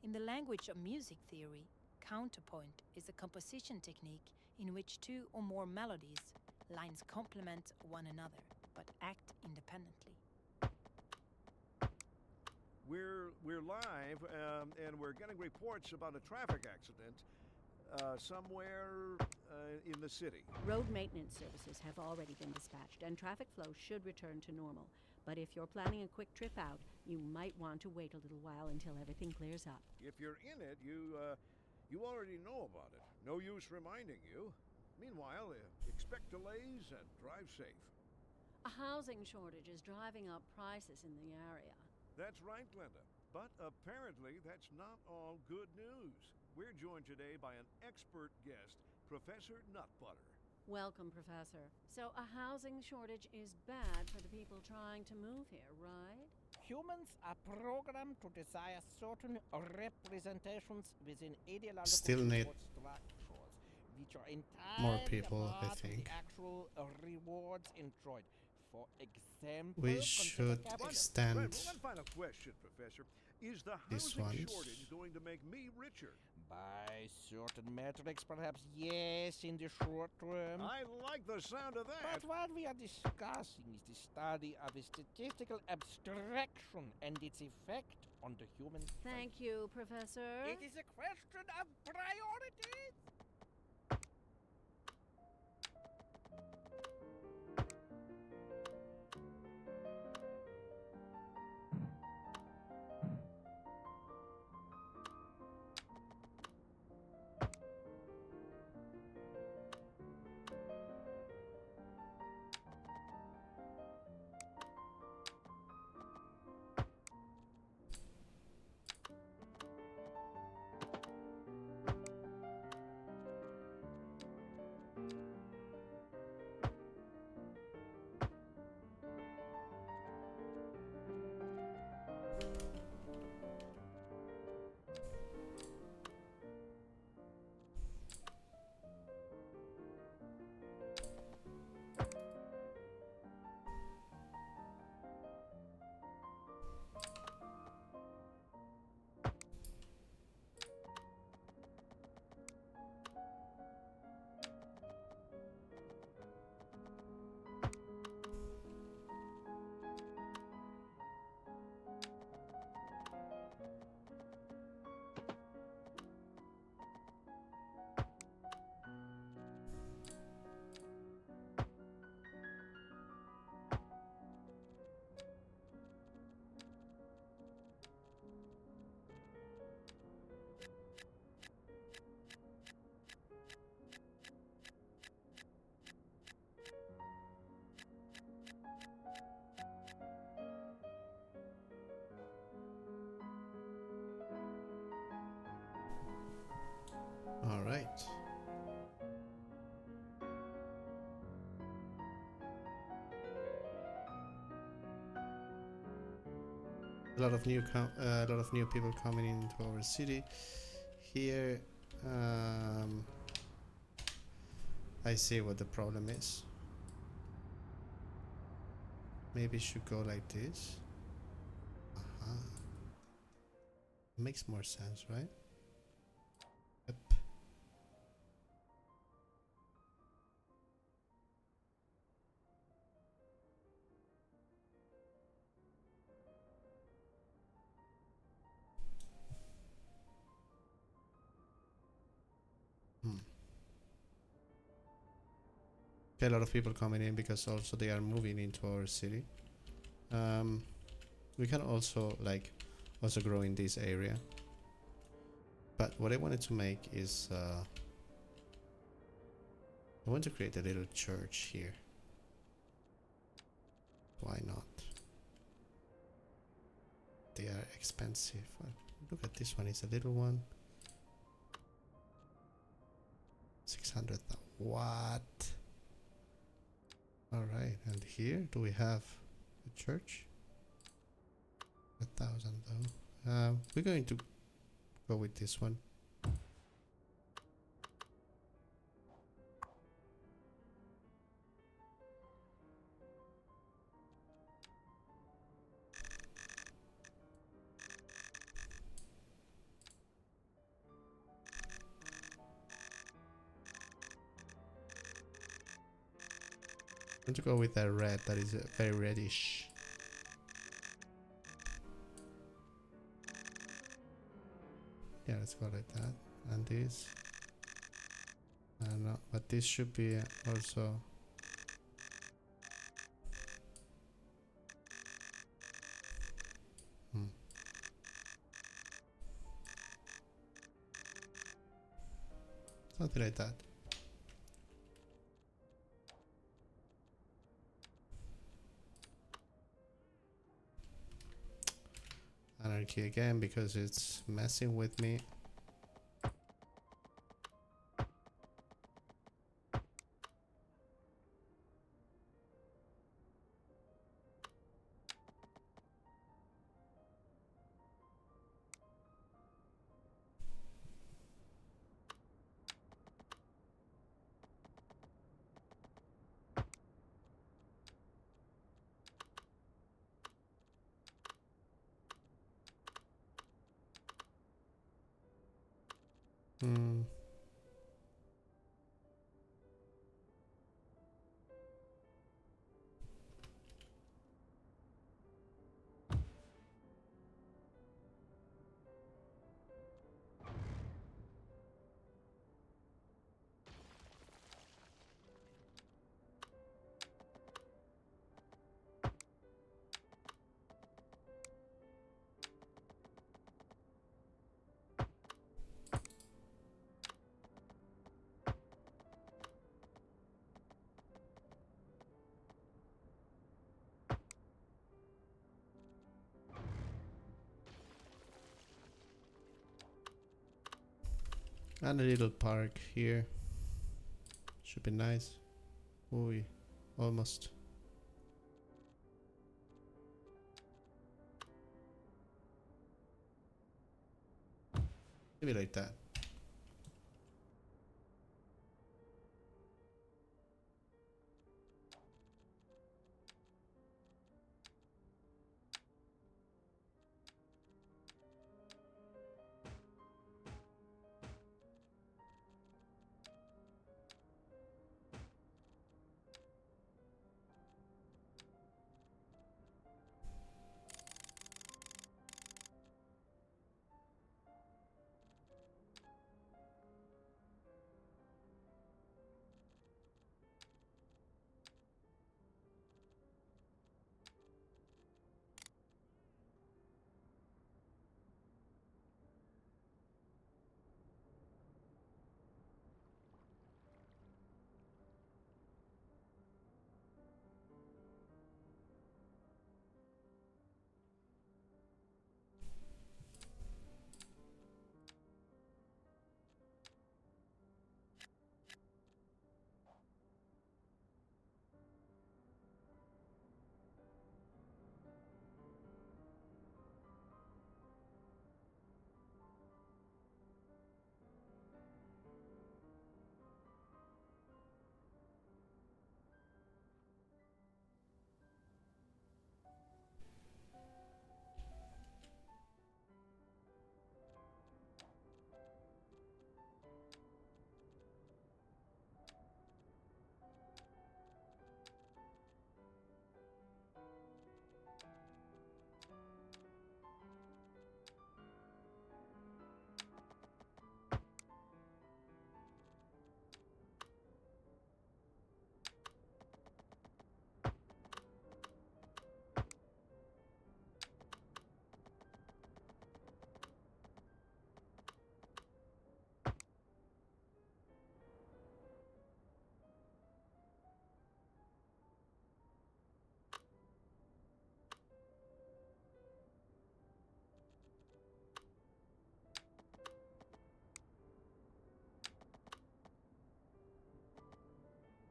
In the language of music theory, counterpoint is a composition technique in which two or more melodies, lines complement one another, but act independently. We're live, and we're getting reports about a traffic accident somewhere in the city. Road maintenance services have already been dispatched, and traffic flow should return to normal. But if you're planning a quick trip out, you might want to wait a little while until everything clears up. If you're in it, you already know about it. No use reminding you. Meanwhile, expect delays and drive safe. A housing shortage is driving up prices in the area. That's right, Glenda. But apparently, that's not all good news. We're joined today by an expert guest, Professor Nutbutter. Welcome, Professor. So a housing shortage is bad for the people trying to move here, right? Humans are programmed to desire certain representations within ideological Still need reward structures, which are more entirely people, I apart from think. the actual rewards enjoyed. For example, We consider should capital. extend One final question, Professor. Is the this housing one. shortage going to make me richer? By certain metrics, perhaps yes, in the short term. I like the sound of that. But what we are discussing is the study of a statistical abstraction and its effect on the human Thank you, Professor. It is a question of priorities. All right. A lot of new people coming into our city. Here, I see what the problem is. Maybe it should go like this. Makes more sense, right? Yep. Okay, a lot of people coming in because also they are moving into our city. We can also like also grow in this area. But what I wanted to make is I want to create a little church here. Why not? They are expensive. Look at this one, it's a little one. 600. What? Alright, and here do we have a church? 1,000 though. We're going to go with this one. I'm going to go with that red that is very reddish. Yeah, let's go like that. And this. I don't know, but this should be also. Something like that. Anarchy again because it's messing with me. And a little park here. Should be nice. Ooh, almost. Maybe like that.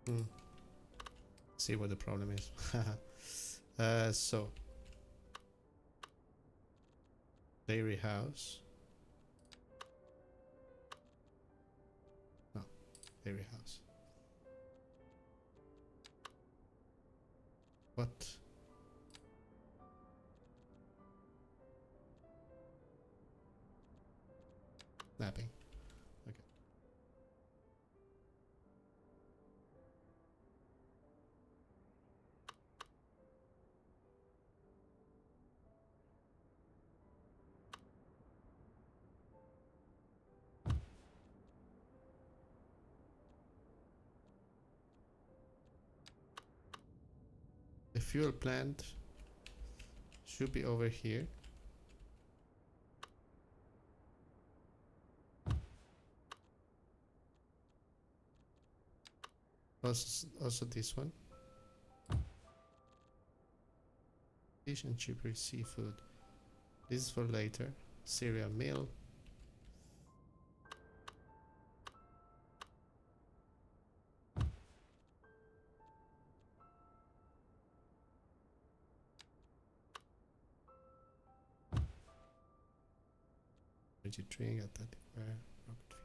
Hmm. See what the problem is. So dairy house. No, dairy house. What? Mapping. Okay. The fuel plant should be over here. Also this one. Fish and cheaper seafood. This is for later. Cereal meal. Energy drink at that rocket fuel.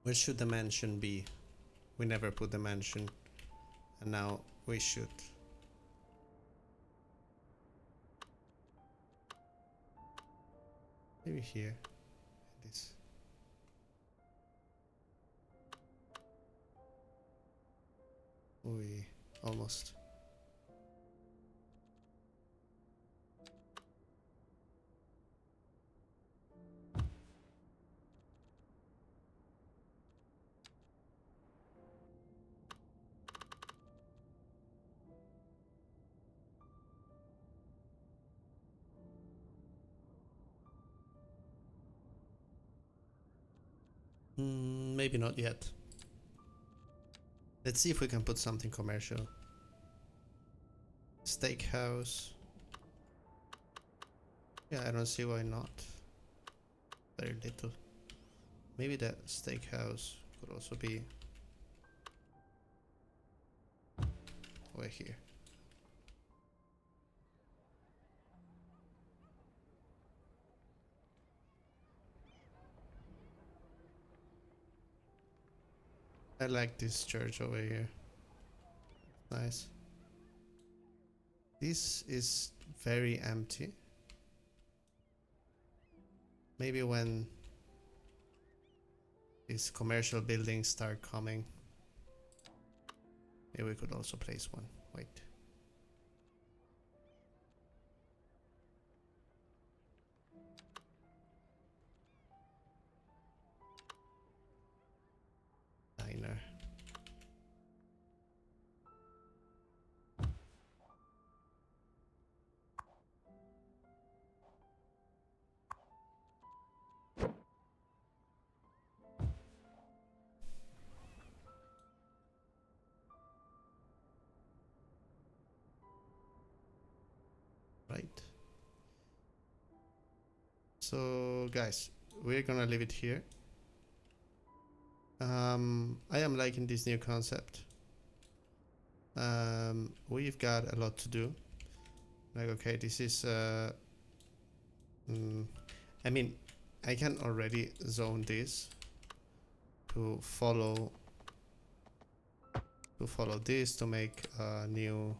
Where should the mansion be? We never put the mansion, and now we should. Maybe here. This. We almost. Maybe not yet. Let's see if we can put something commercial. Steakhouse. Yeah, I don't see why not. Very little. Maybe that steakhouse could also be over here. I like this church over here. Nice. This is very empty. Maybe when these commercial buildings start coming, maybe we could also place one. Wait. Diner. Right. So guys, we're gonna leave it here. I am liking this new concept. We've got a lot to do. Like, okay, this is I mean, I can already zone this to follow this to make a new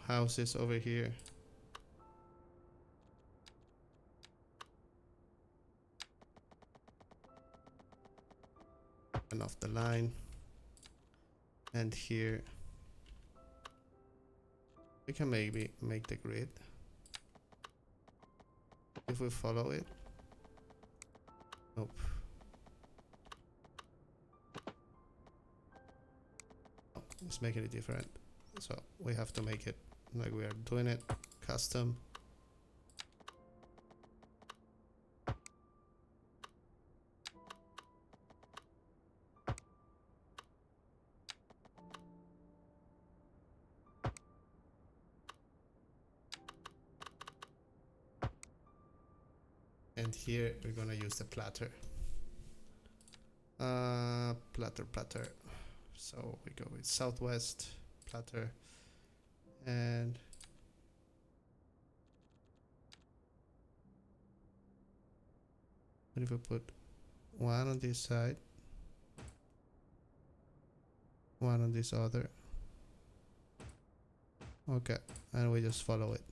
houses over here. And off the line. And here we can maybe make the grid if we follow it. Nope. Oh, let's make it different. So we have to make it like we are doing it custom. And here we're gonna use the platter. Platter. So we go with southwest platter, and what if we put one on this side, one on this other? Okay, and we just follow it.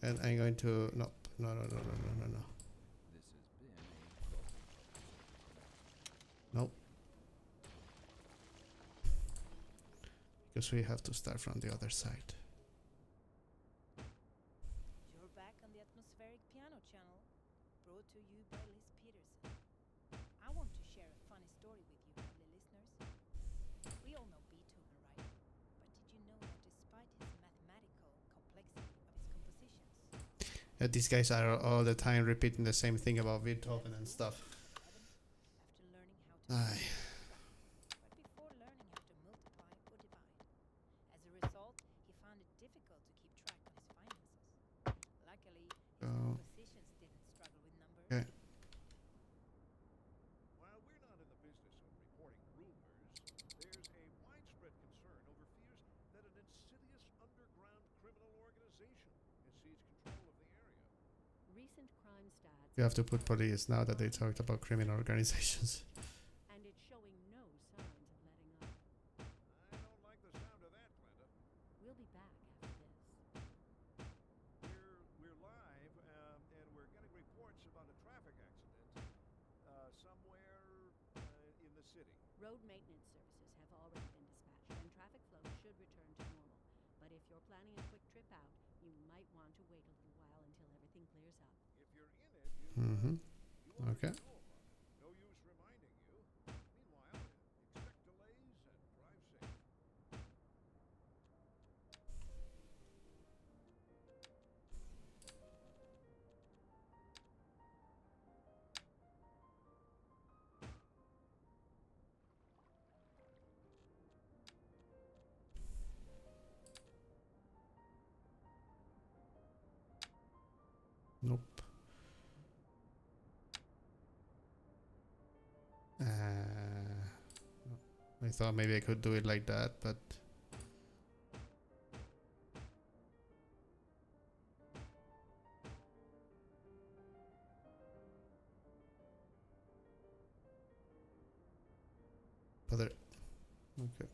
And I'm going to no. Nope. Because we have to start from the other side. You're back on the atmospheric piano channel, brought to you by Liz Peterson. I want to share a funny story with you, lovely listeners. We all know Beethoven, right? But did you know that despite his mathematical complexity of his compositions, These guys are all the time repeating the same thing about Beethoven and stuff. after learning how to Aye. but before learning how to multiply or divide. As a result, he found it difficult to keep track of his finances. Luckily, his compositions didn't struggle with numbers. Okay. While we're not in the business of reporting rumors, there's a widespread concern over fears that an insidious underground criminal organization has seized control of the area. Recent crime stats. You have to put police now that they talked about criminal organizations. And it's showing no signs of letting up. I don't like the sound of that, Glenda. We'll be back after this. We're live, and we're getting reports about a traffic accident somewhere in the city. Road maintenance services have already been dispatched, and traffic flow should return to normal. But if you're planning a quick trip out, you might want to wait a little while until everything clears up. If you're in it, you already Okay. know about it. No use reminding you. Meanwhile, expect delays and drive safe. Nope. I thought maybe I could do it like that, but other. Okay.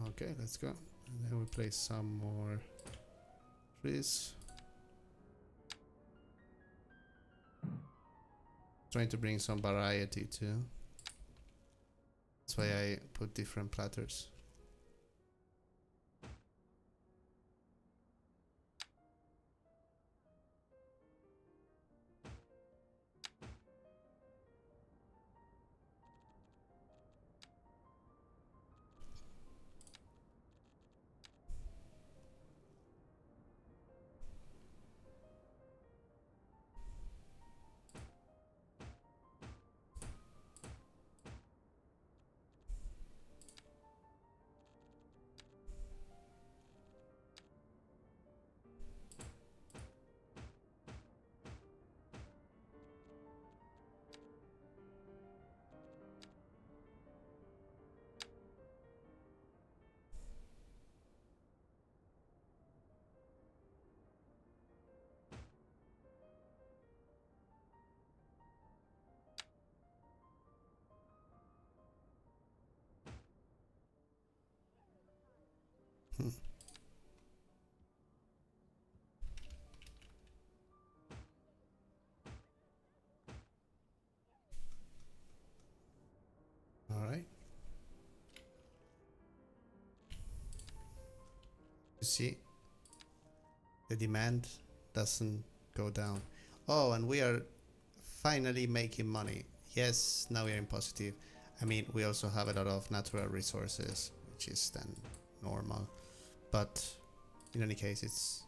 Okay, let's go. And then we place some more trees. Trying to bring some variety too. That's why I put different platters. All right. You see, the demand doesn't go down. Oh, and we are finally making money. Yes, now we are in positive. I mean, we also have a lot of natural resources, which is then normal. But in any case, it's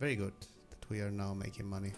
very good that we are now making money.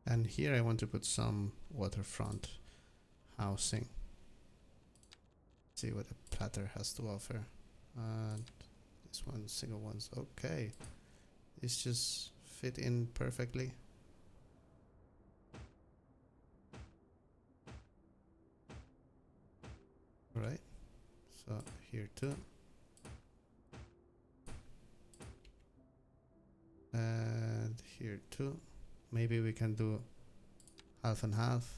And here I want to put some waterfront housing. See what the platter has to offer. And this one, single ones. Okay. This just fit in perfectly. Alright. So here too. And here too. Maybe we can do half and half.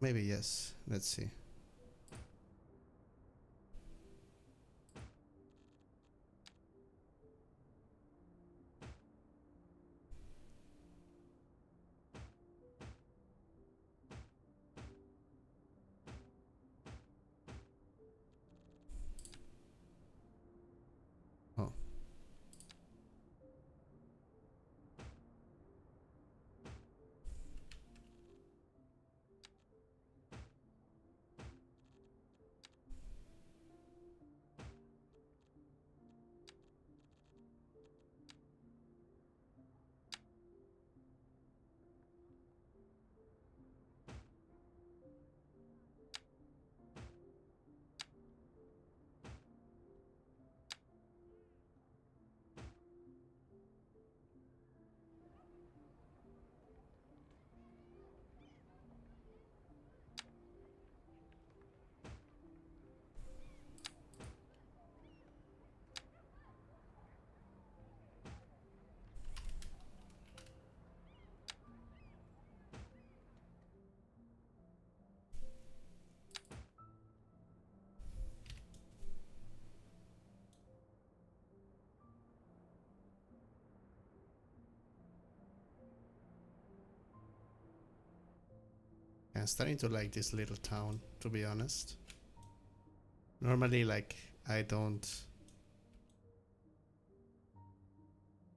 Maybe yes. Let's see. Oh. I'm starting to like this little town, to be honest. Normally, like, I don't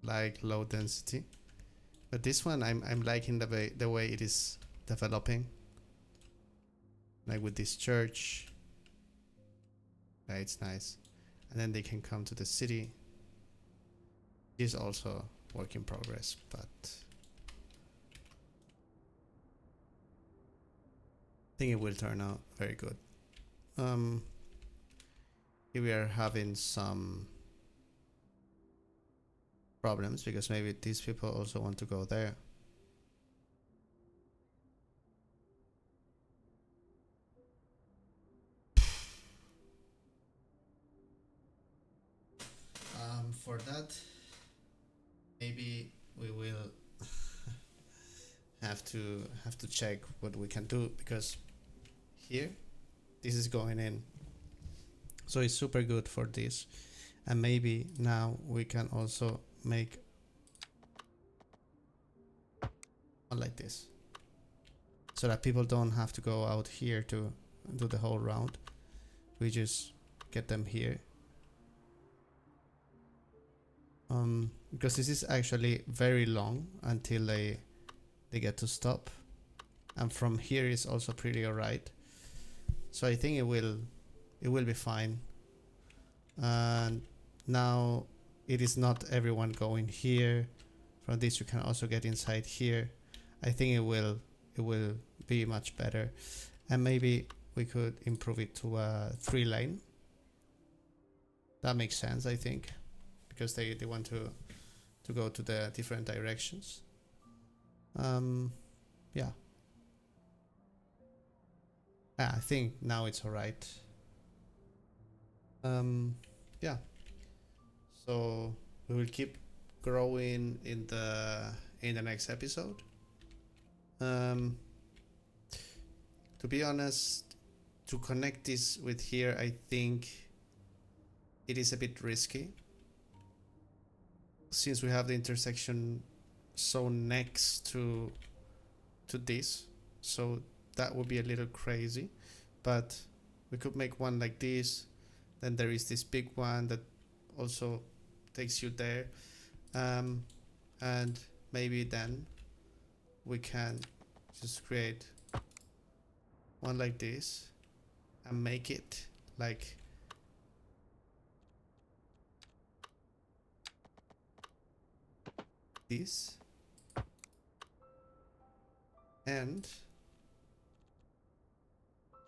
like low density, but this one I'm liking the way it is developing. Like with this church, yeah, it's nice. And then they can come to the city. It is also work in progress, but I think it will turn out very good. Here we are having some problems because maybe these people also want to go there. For that, maybe we will have to check what we can do, because here this is going in, so it's super good for this. And maybe now we can also make one like this, so that people don't have to go out here to do the whole round. We just get them here. Because this is actually very long until they get to stop, and from here is also pretty alright. So I think it will be fine. And now it is not everyone going here. From this you can also get inside here. I think it will be much better. And maybe we could improve it to a 3-lane. That makes sense, I think, because they want to go to the different directions. Yeah. I think now it's alright. Yeah. So we will keep growing in the next episode. To be honest, to connect this with here, I think it is a bit risky, since we have the intersection so next to this. So that would be a little crazy, but we could make one like this. Then there is this big one that also takes you there, and maybe then we can just create one like this and make it like this, and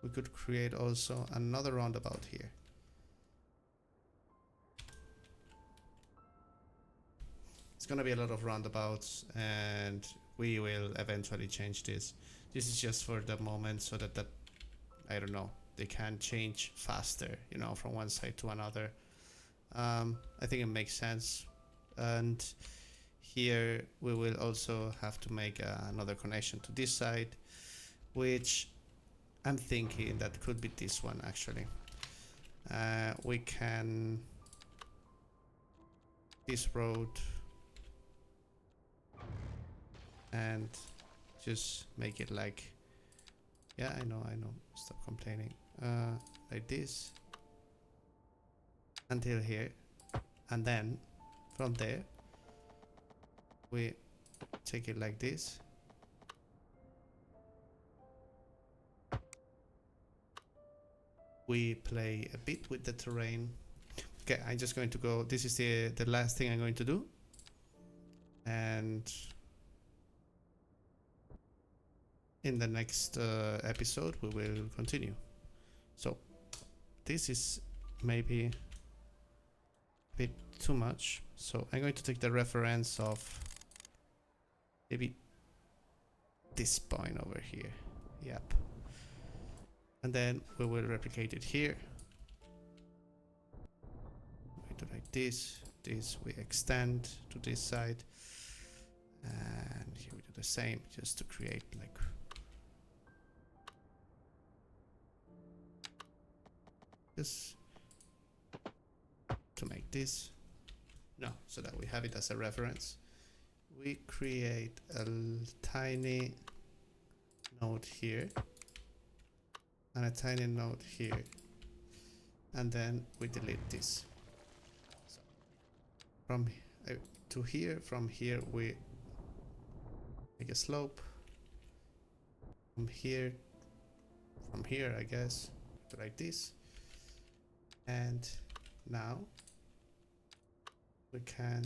we could create also another roundabout here. It's gonna be a lot of roundabouts, and we will eventually change this. This is just for the moment, so that I don't know, they can change faster, you know, from one side to another. I think it makes sense. And here we will also have to make another connection to this side, which I'm thinking that could be this one actually. We can this road and just make it like, yeah, I know, stop complaining, like this until here, and then from there we take it like this. We play a bit with the terrain. Okay, I'm just going to go, this is the last thing I'm going to do, and in the next episode we will continue. So this is maybe a bit too much, so I'm going to take the reference of maybe this point over here. Yep. And then we will replicate it here. We do like this. This we extend to this side, and here we do the same, just to create like this, to make this, no, so that we have it as a reference. We create a tiny node here and a tiny node here, and then we delete this. So from to here, from here we make a slope, from here I guess, like this. And now we can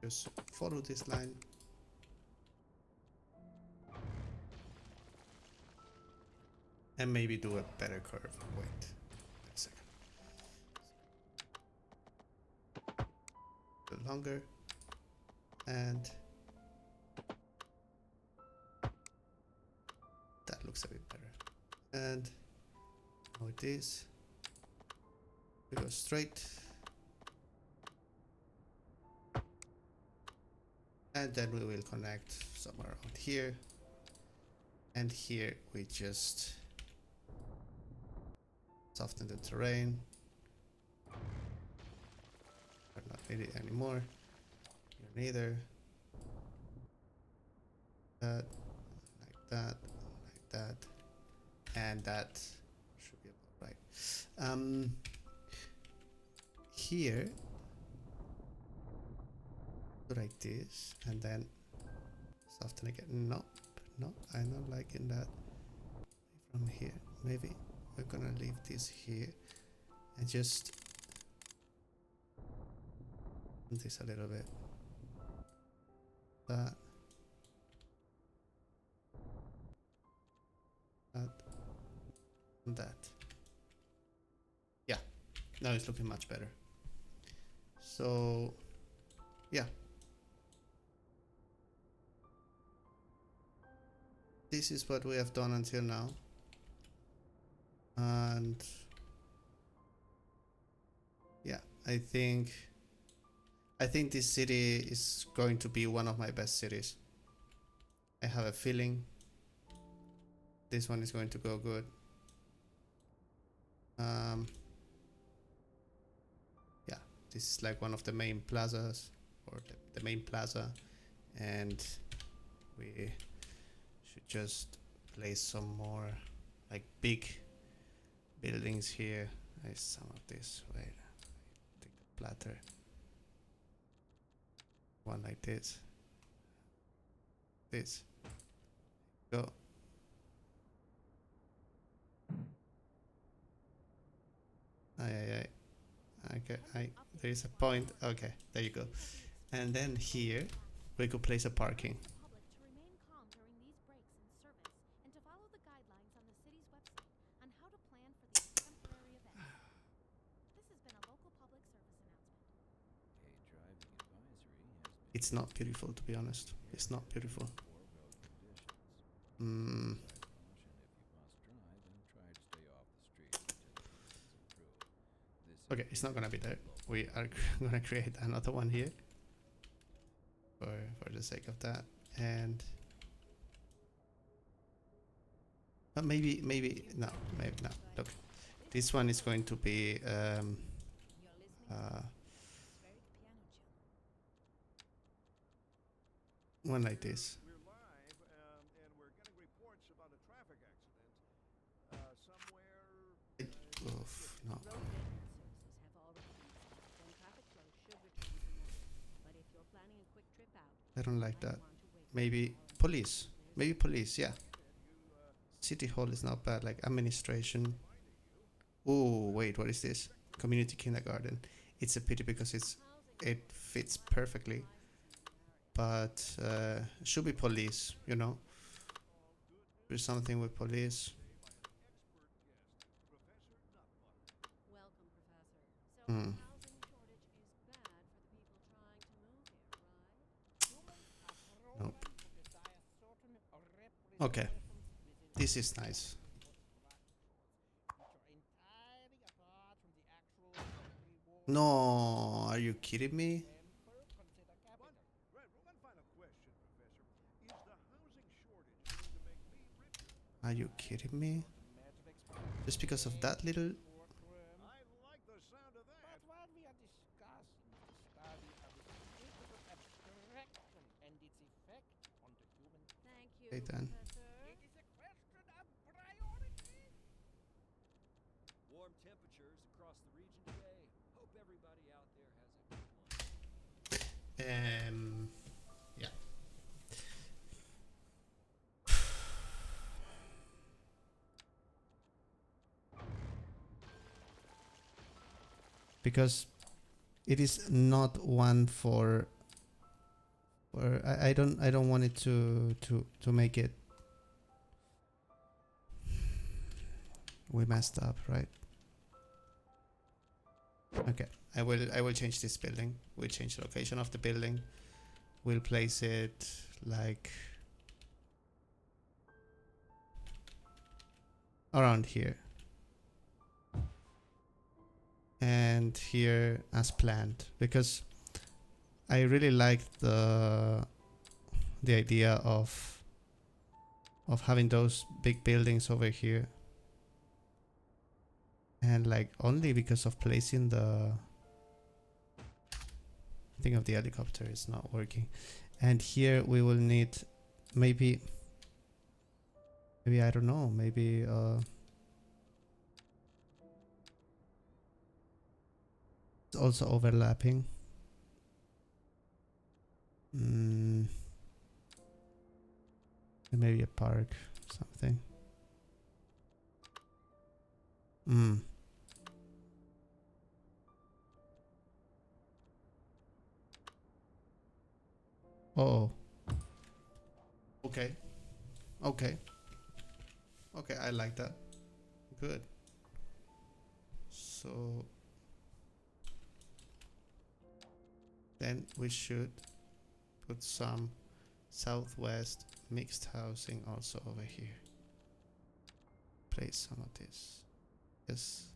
just follow this line and maybe do a better curve. Wait a second. A bit longer, and that looks a bit better. And with this we go straight, and then we will connect somewhere around here, and here we just soften the terrain. I'm not need it anymore. Here neither. That, like that, like that, and that should be about right. Here, do like this, and then soften again. No, I'm not liking that. from here. Maybe we're gonna leave this here and just this a little bit. That. That. And that. Yeah. Now it's looking much better. So, yeah. This is what we have done until now. And yeah, I think this city is going to be one of my best cities. I have a feeling this one is going to go good. Yeah, this is like one of the main plazas, or the main plaza, and we should just place some more like big buildings here. There's some of this. Wait, take the platter. One like this. This. Go. Okay, there is a point. Okay, there you go. And then here we could place a parking. Public to remain calm during these breaks in service and to follow the guidelines on the city's website on how to plan for these temporary events. This has been a local public service announcement. A driving advisory has been It's not beautiful, to be honest. It's not beautiful. for road conditions. Mm, Caution: if you must drive, then try to stay off the street until conditions improve. This okay, it's not gonna be there. We are gonna create another one here for the sake of that, and but maybe no. Look, this one is going to be You're listening to atmospheric piano channel. one like this. We're live, and we're getting reports about a traffic accident somewhere. Oof, no. Road maintenance services have already been dispatched, and traffic flow should return to normal. But if you're planning a quick trip out, I don't you like might that. want to wait Maybe until all police. is Maybe police. Yeah. City hall is not bad. Like administration. Oh wait, what is this? Community kindergarten. It's a pity because it fits perfectly. But should be police. You know. Do something with police. Welcome, Professor. So Hmm. housing shortage is bad for the people trying to move here, right? Nope. Okay. This is nice. No, are you kidding me? One final question, Professor. Is the housing shortage going to make me richer? Are you kidding me? Just because of that little. I like the sound of that. But while we are discussing the study of physical abstraction and its effect on the human, Thank you, Okay, then. Professor. it is a question of priority. Warm temperatures across the region today. Hope everybody out there has a good one. Yeah. Because it is not one for I don't want it to make it. We messed up, right? Okay, I will change this building. We'll change the location of the building. We'll place it like around here. And here as planned, because I really like the idea of having those big buildings over here, and like only because of placing the thing of the helicopter is not working. And here we will need maybe I don't know, maybe it's also overlapping. Maybe a park, something. Hmm. Oh. Okay. Okay. Okay, I like that. Good. So then we should put some southwest mixed housing also over here. Place some of this. Yes.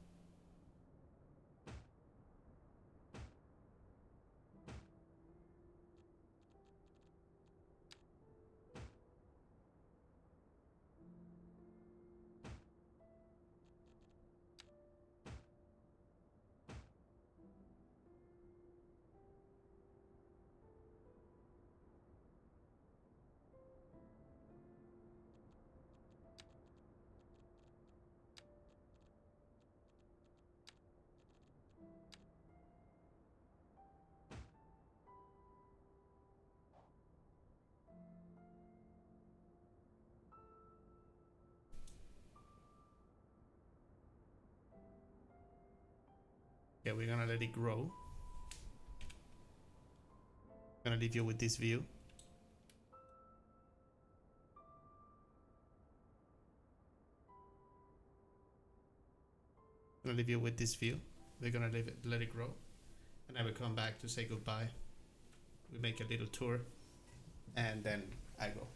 Yeah, we're gonna let it grow. Gonna leave you with this view. Gonna leave you with this view. We're gonna let it grow, and I will come back to say goodbye. We make a little tour, and then I go.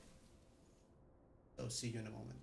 So see you in a moment.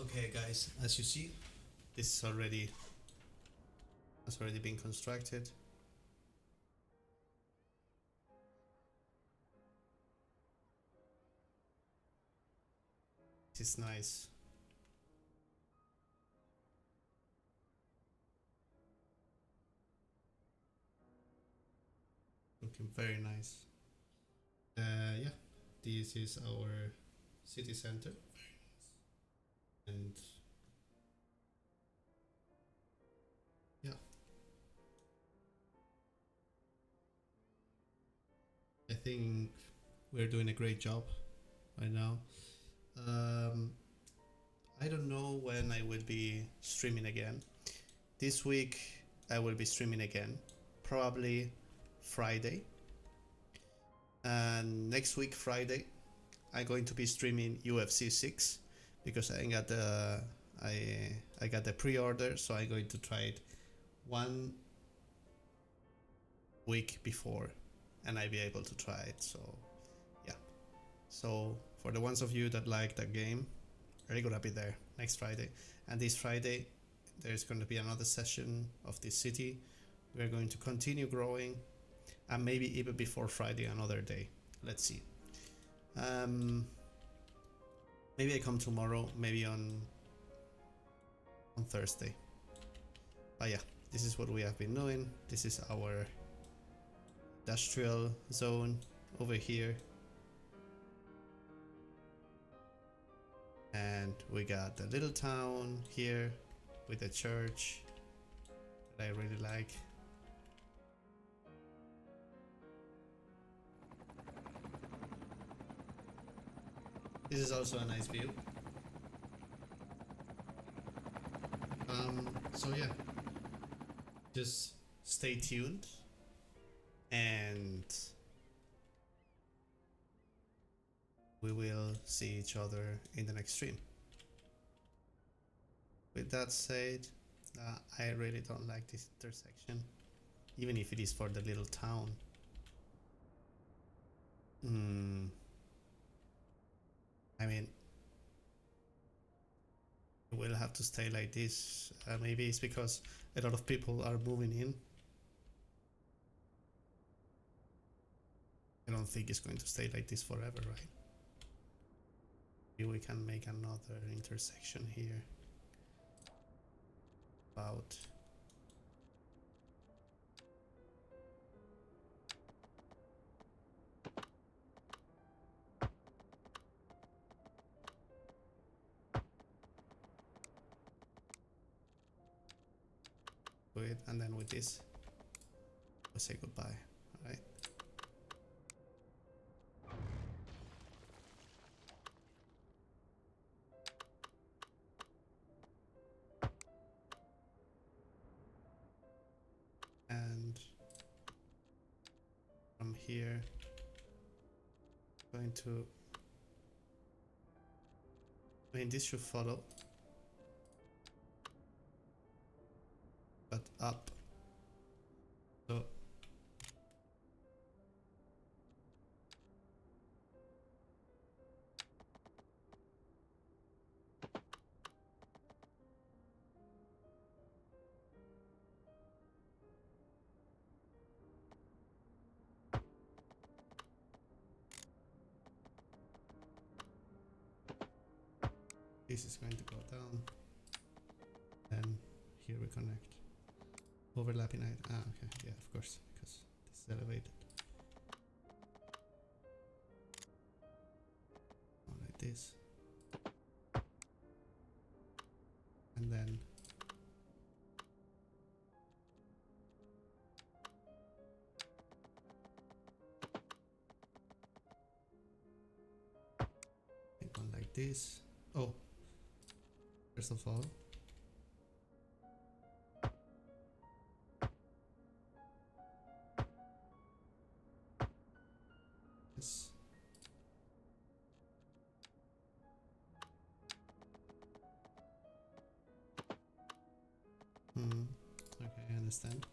Okay, guys, as you see, this is already has already been constructed. This is nice. looking very nice. Yeah, this is our city center, and yeah, I think we're doing a great job right now. Um, I don't know when I will be streaming again. This week I will be streaming again, probably Friday. And next week Friday I'm going to be streaming UFC 6 because I got the I got the pre-order, so I'm going to try it 1 week before, and I'll be able to try it. So yeah. So for the ones of you that like that game, we're gonna be there next Friday, and this Friday there's going to be another session of this city. We're going to continue growing, and maybe even before Friday another day. Let's see. Maybe I come tomorrow, maybe on Thursday. But yeah, this is what we have been doing. This is our industrial zone over here, and we got the little town here with the church that I really like. This is also a nice view. So yeah, just stay tuned, and we will see each other in the next stream. With that said, I really don't like this intersection, even if it is for the little town. I mean, it will have to stay like this. Maybe it's because a lot of people are moving in. I don't think it's going to stay like this forever, right? Maybe we can make another intersection here. About it, and then with this we'll say goodbye. All right, and from here going to, I mean, this should follow, but up. So this is going to go down, and here we connect. Overlapping it. Ah, okay, yeah, of course, because this is elevated. Like this, and then make one like this. Oh, first of all, this. Okay, I understand.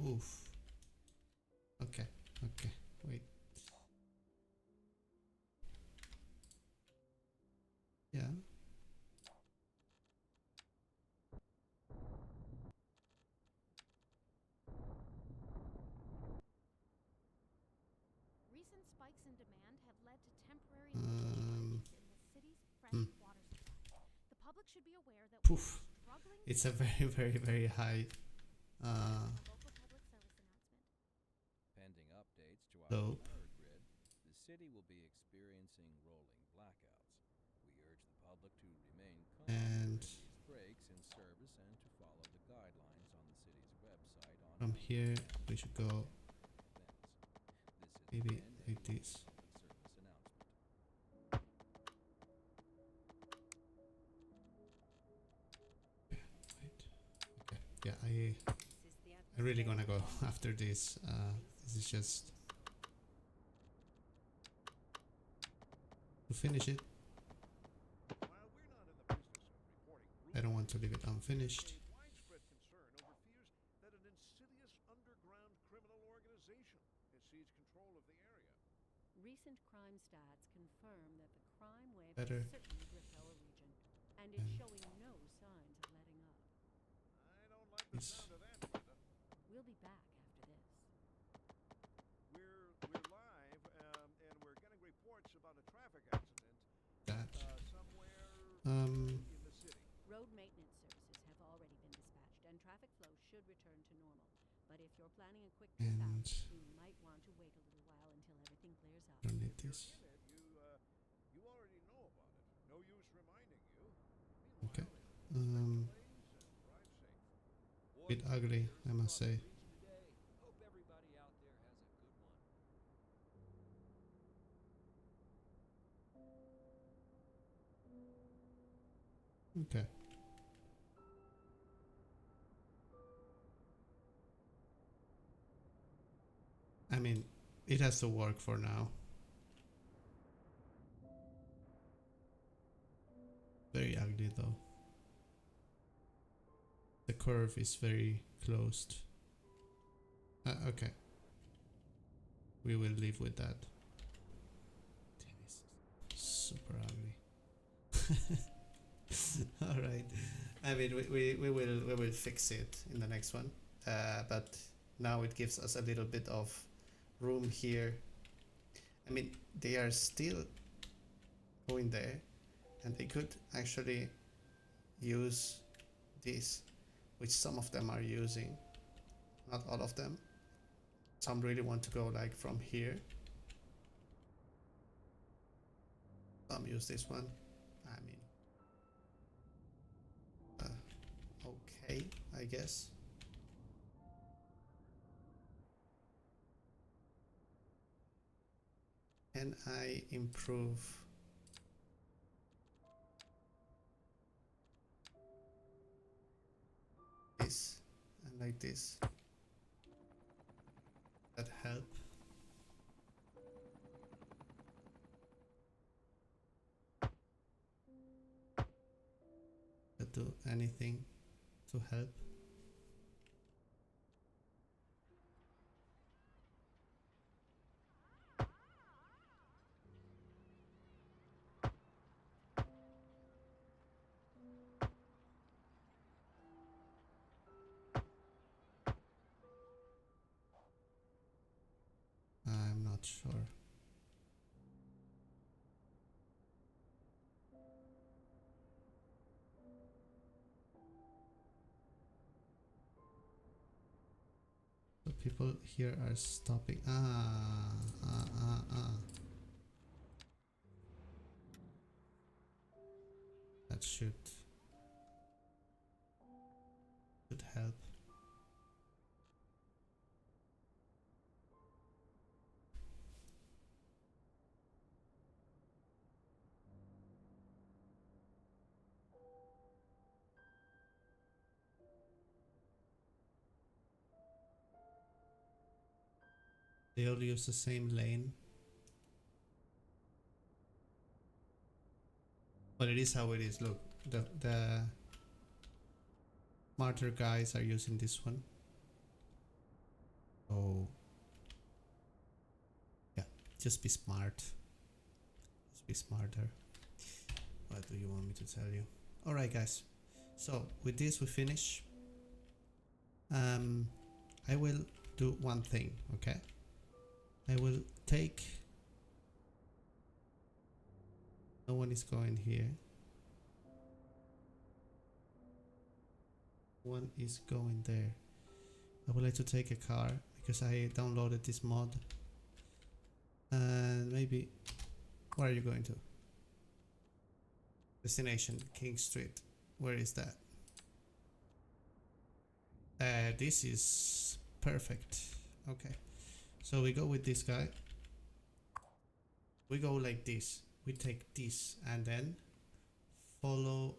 Oof. Okay, okay, wait. Yeah. Recent spikes in demand have led to temporary Um, limitations in the city's fresh hmm. water supply. The public should be aware that we Poof. are struggling It's to a very, very, very high. a local public service announcement. Pending updates to our So, power grid, the city will be experiencing rolling blackouts. We urge the public to remain calm and during these breaks in service and to follow the guidelines on the city's website on from how to here plan we for should these go temporary events. This has maybe been a like local this. public service announcement. Wait. Okay. Yeah, This is the I really gonna atmospheric go piano after this. This is just to finish it. While we're not in the business of reporting I don't want rumors, to leave it there's unfinished. a widespread concern over fears that an insidious underground criminal organization has seized control of the area. Recent crime stats confirm that the crime wave Better. has certainly gripped our region, and it's showing no signs of letting up. I don't like the Yes. sound of that, Linda. We'll be back after this. We're live, and we're getting reports about a traffic accident That. somewhere Um. in the city. Road maintenance services have already been dispatched, and traffic flow should return to normal. But if you're planning a quick trip And out, you might want to wait a little while until everything clears up. I don't need If you're this. in it, you already know about it. No use reminding you. Okay. Meanwhile, respect the lanes and drive safe. Bit ugly, I must say. Today. Hope everybody out there has a good one. Okay. I mean, it has to work for now. Very ugly though. The curve is very closed. Okay. We will live with that. Damn, it's super ugly. Alright. I mean, we will fix it in the next one. But now it gives us a little bit of room here. I mean, they are still going there, and they could actually use this, which some of them are using, not all of them. Some really want to go like from here. Some use this one. I mean, okay, I guess. Can I improve this and like this? That help? Could do anything to help? I'm not sure. So people here are stopping. That should help. They all use the same lane. But it is how it is. Look, the smarter guys are using this one. Oh, yeah, just be smart. Just be smarter. What do you want me to tell you? Alright guys, so with this we finish. I will do one thing, okay? I will take... No one is going here. One is going there. I would like to take a car because I downloaded this mod. And maybe... Where are you going to? Destination, King Street. Where is that? This is perfect. Okay. So we go with this guy. We go like this. We take this and then follow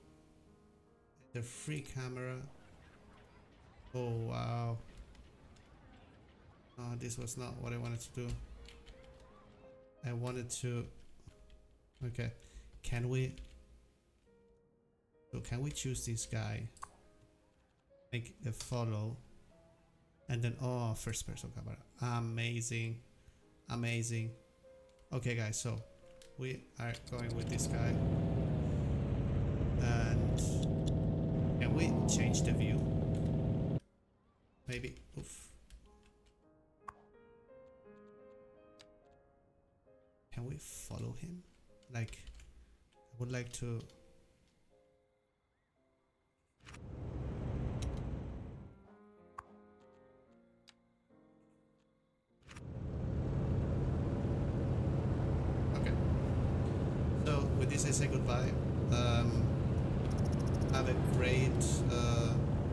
the free camera. Oh wow. Oh, this was not what I wanted to do. I wanted to... Okay. Can we... So can we choose this guy? Make the follow. And then, oh, first person camera. Amazing. Amazing. Okay guys, so we are going with this guy. And can we change the view? Maybe. Oof. Can we follow him? Like, I would like to... Okay. So with this I say goodbye. Have a great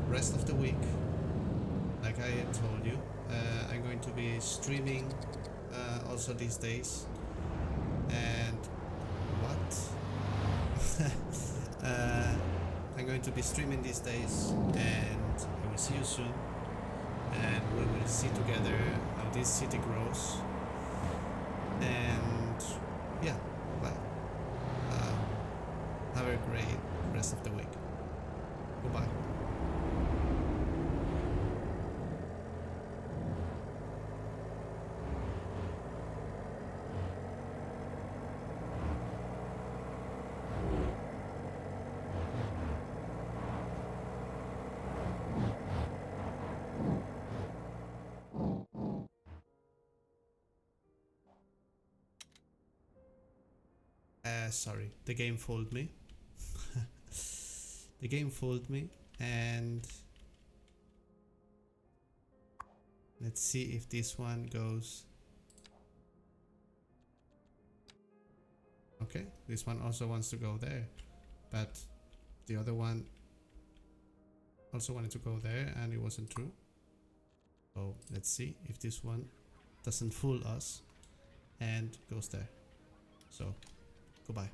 rest of the week. Like I told you, I'm going to be streaming also these days. And what? I'm going to be streaming these days, and I will see you soon. And we will see together how this city grows. And yeah, bye. Have a great rest of the week. Goodbye. Sorry, the game fooled me. The game fooled me, and let's see if this one goes. Okay, this one also wants to go there, but the other one also wanted to go there and it wasn't true. So let's see if this one doesn't fool us and goes there. So goodbye.